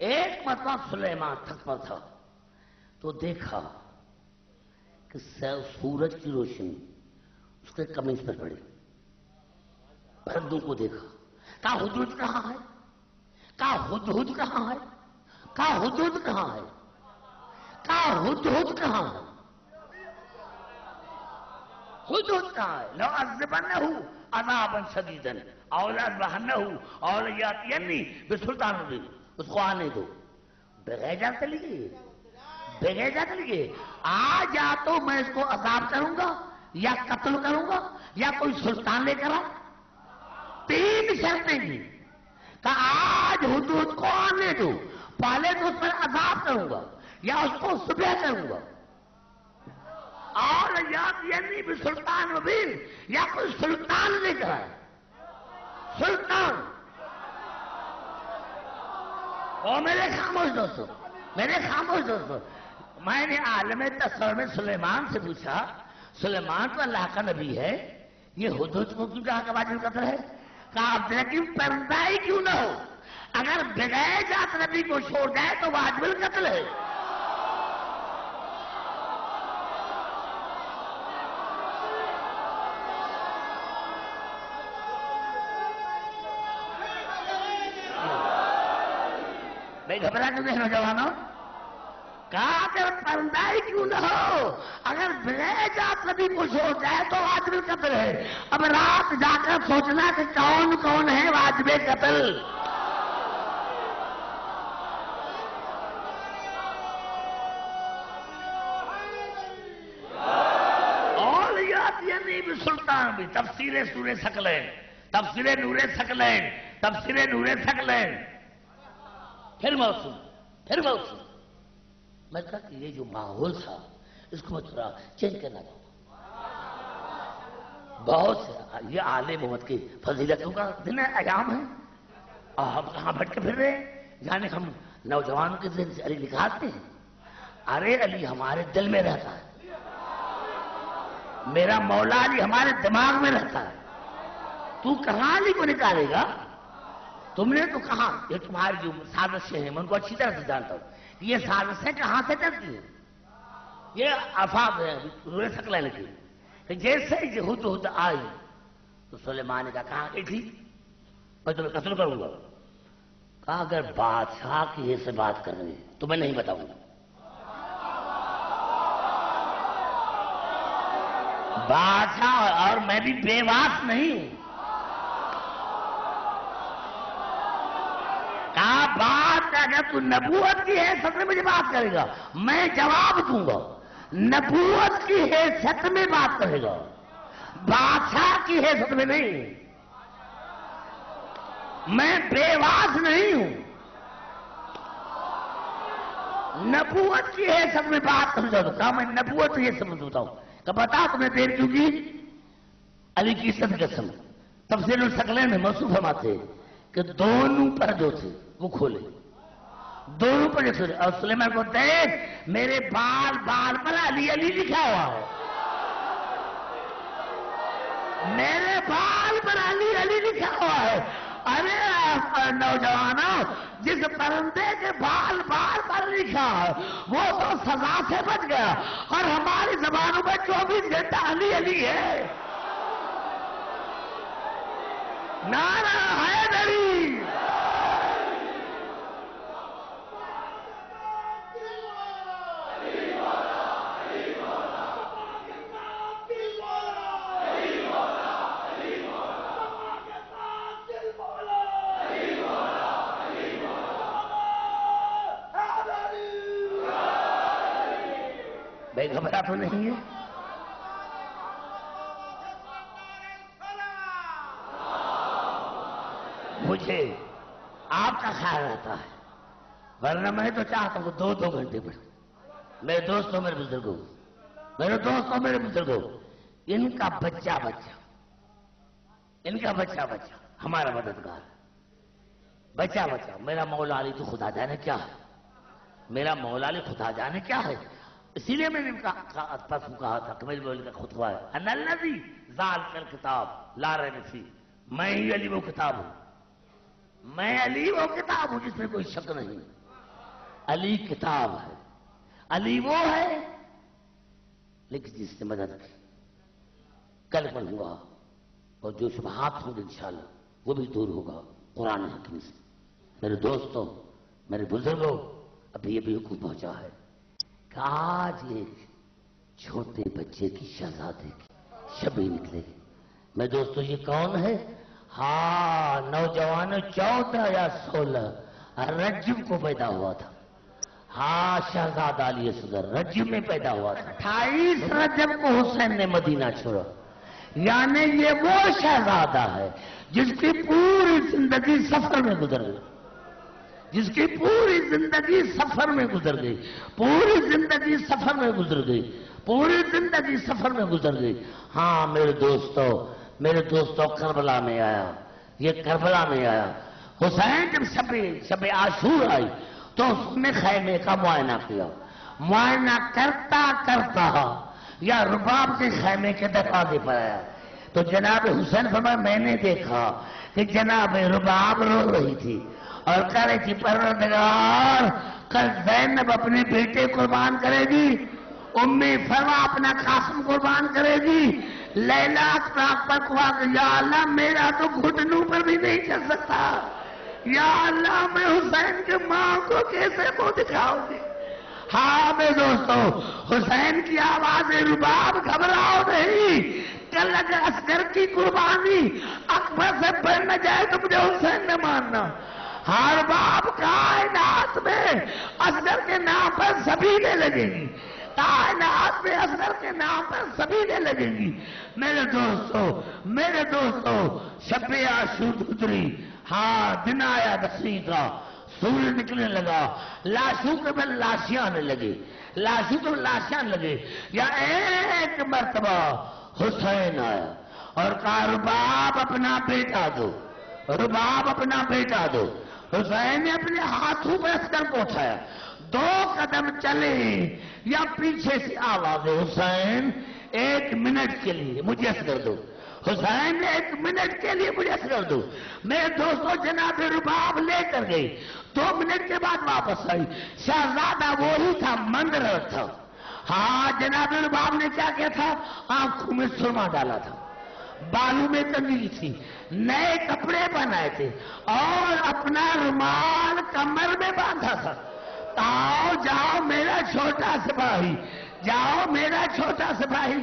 A: ایک مرتبہ سلیمان تھک پر تھا تو دیکھا کہ سورج کی روشنی اس کے قمیص پر پڑی، پرندوں کو دیکھا، کہا ہدہد کہاں ہے، کہا ہدہد کہاں ہے، کہا ہدہد کہاں ہے، کہا ہدہد کہاں ہے، ہدہد کہاں ہے، لَأُعَذِّبَنَّهُ عَذَابًا شَدِيدًا أَوْ لَأَذْبَحَنَّهُ أَوْ لَيَأْتِيَنِّي بِسُلْطَانٍ مُبِينٍ۔ اس کو آنے دو، بغیر جا چلی گئی، بغیر جا چلی گئی، آج یا تو میں اس کو عذاب کروں گا یا قتل کروں گا یا کوئی سلطان لے کر آ، 3 شرطیں گی کہ آج ہدہد کو آنے دو، پہلے تو اس پر عذاب کروں گا یا اس کو صبح کروں گا، اور یعنی بھی سلطان مبین، یا کوئی سلطان لے کر آئے، سلطان۔ اور میرے خاموش دوستو، میرے خاموش دوستو، میں نے عالم تصور میں سلیمان سے پوچھا، سلیمان تو اللہ کا نبی ہے، یہ ہدہد کو کیوں کہا کہ واجب قتل ہے؟ کہا عبدالحکیم پرندہ ہی کیوں نہ ہو، اگر بغیر جات نبی کو چھوڑ جائے تو واجب القتل ہے۔ بھائی گھبرا کیوں نہیں نوجوانوں؟ کہا کہ پرندہ ہی کیوں نہ ہو، اگر بغیر جات نبی کو چھوڑ جائے تو واجب القتل ہے۔ اب رات جا کر سوچنا کہ کون کون ہے واجب قتل۔ اور یاتینی بسلطان بھی، تفسیر سورہ ثقلین، تفسیر نور ثقلین، تفسیر نور ثقلین، پھر موسم میں کہا کہ یہ جو ماحول تھا اس کو میں تھوڑا چینج کرنا چاہتا ہوں۔ بہت سے یہ آل محمد کی فضیلتوں کا دن ہے، ایام ہے، اور ہم کہاں بھٹ کے پھر رہے ہیں، یعنی ہم نوجوانوں کے ذہن سے علی نکالتے ہیں۔ ارے علی ہمارے دل میں رہتا ہے، میرا مولا علی ہمارے دماغ میں رہتا ہے، تو کہاں علی کو نکالے گا؟ تم نے تو کہا یہ تمہاری جو سازشیں ہیں میں ان کو اچھی طرح سے جانتا ہوں، یہ سازشیں کہاں سے چلتی ہیں؟ یہ الفاظ ہیں نور ثقلین کی کہ جیسے ہی ہدہد آئی تو سلیمان نے کہا کہ ٹھیک میں تمہیں قتل کروں گا۔ کہا اگر بادشاہ کی سے بات کرنی ہے تو میں نہیں بتاؤں گا۔ بادشاہ اور میں بھی بے واس نہیں ہوں۔ بات اگر تو نبوت کی ہے سب سے مجھے بات کرے گا میں جواب دوں گا، نبوت کی حیثیت میں بات کرے گا، بادشاہ کی حیثیت میں نہیں. میں بے واس نہیں ہوں، نبوت کی حیثیت میں بات سمجھا تو کہا میں نبوت یہ سمجھتا ہوں. کہ بتا تمہیں دیر کیوں کی؟ علی کی عزت قسم. تفسیر الثقلین میں موصوف فرماتے کہ دونوں پر جو تھے وہ کھولے، دونوں پر جو تھے. اور سلیمان کو دیکھ میرے بال بال پر علی علی لکھا ہوا ہے، میرے بال پر علی علی لکھا ہوا ہے. ارے نوجوانوں، جس پرندے کے بال بال پر لکھا ہے وہ تو سزا سے بچ گیا، اور ہماری زبانوں میں 24 گھنٹہ علی علی ہے. نعرہ حیدری. بھائی گھبرا تو نہیں ہے؟ مجھے آپ کا خیال رہتا ہے، ورنہ میں تو چاہتا ہوں 2 گھنٹے پڑھوں. میرے دوستوں، میرے بزرگوں، میرے دوستوں، میرے بزرگوں، ان کا بچہ ہمارا مددگار، بچہ میرا مولا علی تو خدا جانے کیا ہے، میرا مولا علی خدا جانے کیا ہے. اسی لیے میں نے پرسوں کہا تھا کہ میری مولا کا خطبہ ہے انا الذی ذالک الکتاب لا ریب فیہ. میں ہی علی وہ کتاب ہوں، میں علی وہ کتاب ہوں جس میں کوئی شک نہیں. علی کتاب ہے، علی وہ ہے لیکن جس نے مدد کی. کل پڑھوں گا اور جو شبہات ہوں گے انشاءاللہ وہ بھی دور ہوگا قرآن حکیم سے. میرے دوستوں، میرے بزرگوں، ابھی ابھی حکم پہنچا ہے کہ آج ایک چھوٹے بچے کی شہزادے کی شبی نکلے گی. میں دوستوں یہ کون ہے؟ ہاں نوجوانوں، 14 یا 16 رجب کو پیدا ہوا تھا. ہاں شہزادہ علی اصغر رجب میں پیدا ہوا تھا. 28 رجب کو حسین نے مدینہ چھوڑا. یعنی یہ وہ شہزادہ ہے جس کی پوری زندگی سفر میں گزر گئی، جس کی پوری زندگی سفر میں گزر گئی، پوری زندگی سفر میں گزر گئی، پوری زندگی سفر میں گزر گئی. ہاں میرے دوستوں کربلا میں آیا، یہ کربلا میں آیا. حسین جب شب عاشور آئی تو اس نے خیمے کا معائنہ کیا. معائنہ کرتا کرتا یا رباب کے خیمے کے دروازے پر آیا تو جناب حسین فرمایا میں نے دیکھا کہ جناب رباب رو رہی تھی اور کہہ رہی تھی پروردگار کل زینب اپنے بیٹے قربان کرے گی، امی فرما اپنا قاسم قربان کرے گی، لیلا اطراق پر کہا کہ یا اللہ میرا تو گھٹنوں پر بھی نہیں چل سکتا، یا اللہ میں حسین کے ماں کو کیسے منہ دکھاؤں گی. ہاں میرے دوستو، حسین کی آواز رباب گھبراؤ نہیں، کل اگر عسکر کی قربانی اکبر سے بڑھ نہ جائے تو مجھے حسین نے ماننا. ہر باپ کائنات میں اصغر کے نام پر سبیلے لگے گی، کائنات میں اصغر کے نام پر سبیلے لگے گی. میرے دوستو شب عاشور گزری. ہاں دن آیا 10ویں کا، سورج نکلنے لگا، لاشوں کے بل لاشیں آنے لگے، لاشوں کے بل لاشیں آنے لگے. یا ایک مرتبہ حسین آیا اور کہا رباب اپنا بیٹا دو، رباب اپنا بیٹا دو. حسین نے اپنے ہاتھوں پہ اصغر کو اٹھایا، 2 قدم چلے یا پیچھے سے آواز حسین 1 منٹ کے لیے مجھے اصغر دو، حسین نے 1 منٹ کے لیے مجھے اصغر دو. میرے دوستوں جناب رباب لے کر گئی، 2 منٹ کے بعد واپس آئی. شہزادہ وہی تھا، مند رہا تھا. ہاں جناب رباب نے کیا کیا تھا؟ آنکھوں میں سرما ڈالا تھا، بالوں میں کنگھی تھی، نئے کپڑے پہنائے تھے اور اپنا رومال کمر میں باندھا تھا. آؤ جاؤ میرا چھوٹا سپاہی، جاؤ میرا چھوٹا سپاہی،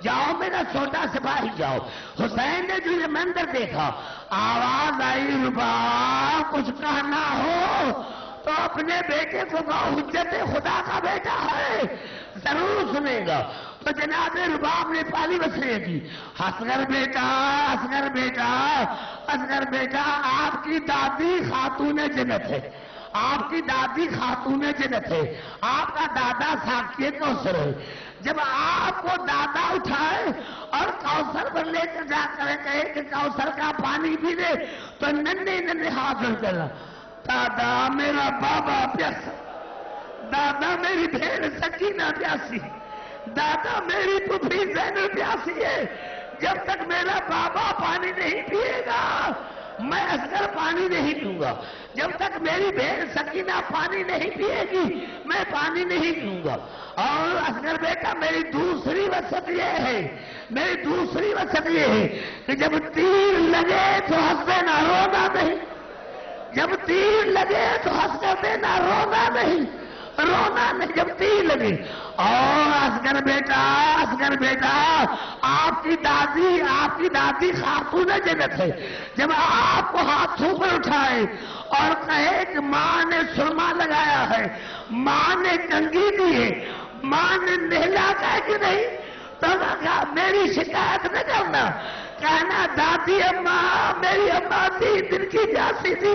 A: جاؤ میرا چھوٹا سپاہی جاؤ. حسین نے جو یہ منظر دیکھا آواز آئی رباب کچھ کہنا ہو تو اپنے بیٹے کو کہو، حجت خدا کا بیٹا ہے، ضرور سنے گا۔ تو جناب رباب نے پہلی وصیت کی، اصغر بیٹا، اصغر بیٹا، اصغر بیٹا، آپ کی دادی خاتون جنت ہے، آپ کی دادی خاتون جنت ہے، آپ کا دادا ساقی کوثر ہے۔ جب آپ کو دادا اٹھائے اور کوثر پر لے کر جا کر کہے کہ کوثر کا پانی پی لے، تو ننھے ننھے ہاتھ جوڑ کر دادا میرا بابا پیاسا، دادا میری بہن سکینہ پیاسی، دادا میری پھوپھی زینب پیاسی ہے، جب تک میرا بابا پانی نہیں پیے گا میں اصغر پانی نہیں پیوں گا، جب تک میری بہن سکینہ پانی نہیں پیے گی میں پانی نہیں پیوں گا۔ اور اصغر بیٹا میری دوسری وصیت یہ ہے، میری دوسری وصیت یہ ہے کہ جب تیر لگے تو ہنس دینا، رونا نہیں، جب تیر لگے تو ہنس کر دینا، رونا نہیں، رونا نہیں جب تیر لگے۔ اور اصغر بیٹا، اصغر بیٹا، آپ کی دادی خاتون جنت ہے، جب آپ کو ہاتھوں پر اٹھائے اور کہے کہ ماں نے سرما لگایا ہے، ماں نے کنگھی دی ہے، ماں نے نہلا ہے کہ نہیں، تو کہا میری شکایت نہ کرنا، کہنا دادی اماں، میری اماں تھی دل کی پیاسی تھی،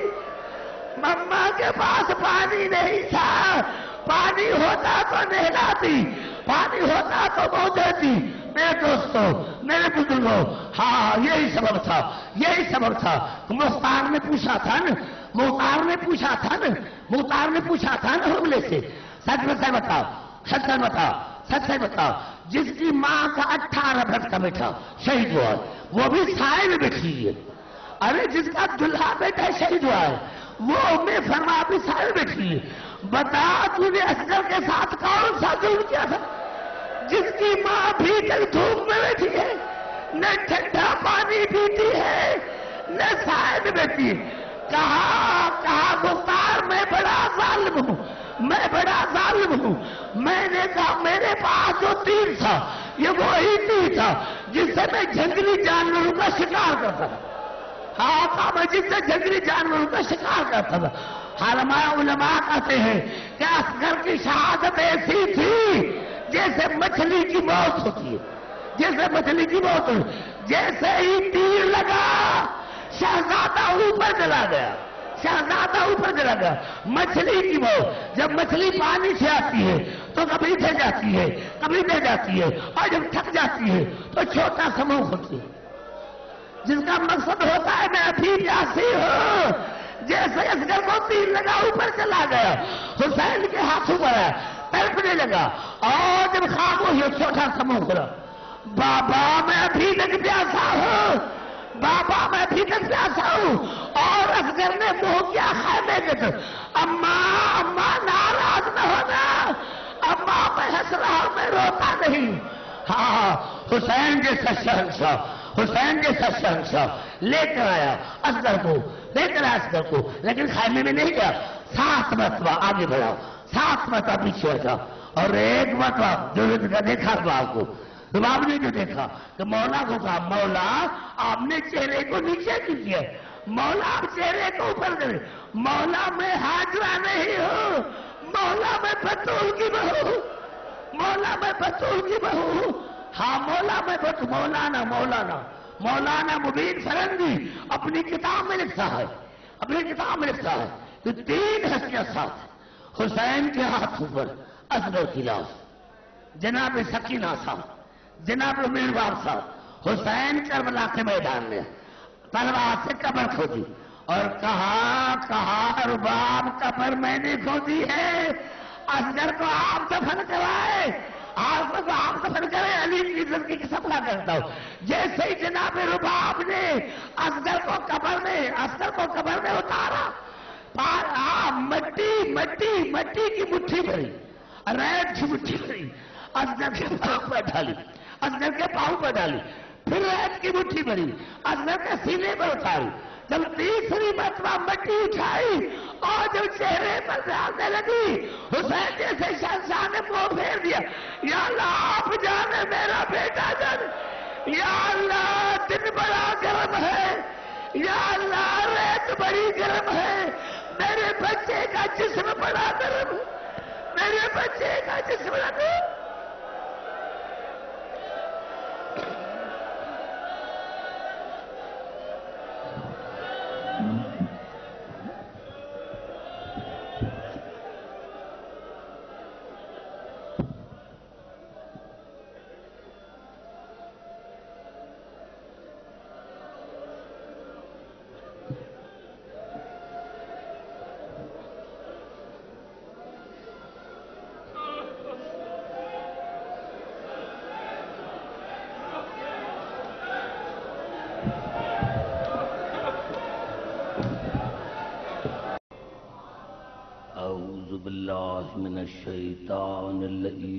A: مما کے پاس پانی نہیں تھا، پانی ہوتا تو نہلاتی، پانی ہوتا تو بہت دیتی۔ میرے دوستو، میرے بزرگوں، ہاں یہی سبب تھا، یہی سبب تھا۔ مختار نے پوچھا تھا نا، مختار نے پوچھا تھا نا، مختار نے پوچھا تھا نا حملے سے، سچ میں بتاؤ، سچ میں بتاؤ، سچ میں بتاؤ، جس کی ماں کا 18 برس کا بیٹا شہید ہوا ہے وہ بھی سائے میں بیٹھی ہے، ارے جس کا دلہا بیٹا شہید ہوا ہے وہ میں فرما بھی سائے بیٹھی ہے۔ بتا تو نے اصغر کے ساتھ کون سا ظلم کیا تھا، جس کی ماں بھی تک دھوپ میں بیٹھی ہے، نہ ٹھنڈا پانی پیتی ہے نہ سائے میں بیٹھی ہے۔ کہا مختار میں بڑا ظالم ہوں، میں بڑا ظالم ہوں، میں نے کہا میرے پاس جو تیر تھا یہ وہی تیر تھا جس سے میں جنگلی جانوروں کا شکار کرتا تھا، ہاں کہا میں جس سے جنگلی جانوروں کا شکار کرتا تھا۔ علماء کہتے ہیں کہ اصغر کی شہادت ایسی تھی جیسے مچھلی کی موت ہوتی ہے، جیسے مچھلی کی موت ہوتی ہے، جیسے ہی تیر لگا شہزادہ اوپر چلا گیا، شہزادہ اوپر چلا گیا، مچھلی کی موت۔ جب مچھلی پانی سے آتی ہے تو کبھی دے جاتی ہے، کبھی دے جاتی ہے، اور جب تھک جاتی ہے تو چھوٹا سا منہ کھولتی ہے، جس کا مقصد ہوتا ہے میں ابھی پیاسی ہوں۔ جیسے اصغر کو تیر لگا اوپر چلا گیا، حسین کے ہاتھوں پر آیا، تڑپنے لگا، اور جب خاموش ہو چھوٹا سا منہ کھولا، بابا میں ابھی تک پیاسا ہوں، بابا میں ابھی تک پیاسا ہوں۔ اور اصغر نے منہ کیا خیمے کے تو، اماں اماں ناراض نہ ہونا، اماں میں ہنس رہا ہوں میں روتا نہیں۔ ہاں حسین جیسا شہنشاہ، حسین جیسا شہنشاہ لے کر آیا اصغر کو، لے کر آیا اصغر کو، لیکن خیمے میں نہیں گیا، 7 مرتبہ آگے بڑھا، 7 مرتبہ پیچھے ہٹا، اور ایک مرتبہ جو دیکھا رباب کو، رباب نے جو دیکھا کہ مولا کو کہا مولا آپ نے چہرے کو نیچے کیوں کیا، مولا آپ چہرے کو اوپر کرے، مولا میں حاجرہ نہیں ہوں، مولا میں بطول کی بہو ہوں، مولا میں بطول کی بہو ہوں۔ ہاں مولا میں مولانا مبین فرنگی اپنی کتاب میں لکھتا ہے، اپنی کتاب میں لکھتا ہے کہ 3 ہستیاں ساتھ، حسین کے ہاتھوں پر اصغر کی لاش، جناب سکینہ صاحب، جناب میرباب صاحب، حسین کربلا کے میدان میں تلوار سے قبر کھودی اور کہا رباب قبر میں نے کھودی ہے، اصغر کو آپ دفن کروائے، آپ کو آپ دفن کرے، علی کی عزت کی قسم نہ کرتا ہوں۔ جیسے ہی جناب رباب نے اصغر کو قبر میں اتارا، مٹی کی مٹھی بھری، ریت کی مٹھی بھری، اصغر کے پاؤں پر ڈالی، اصغر کے پاؤں پر ڈالی، پھر ریت کی مٹھی بھری، اصغر کے سینے پر اتاری، جب تیسری مرتبہ مٹی اٹھائی اور جب چہرے پر ڈالنے لگی، حسین جیسے شہنشاہ نے منہ پھیر دیا، یا اللہ آپ جانے میرا بیٹا جانے، یا اللہ دن بڑا گرم ہے، یا اللہ ریت بڑی گرم ہے، میرے بچے کا جسم بڑا گرم ہے، میرے بچے کا جسم بڑا گرم ہے۔ من الشیطان اللعین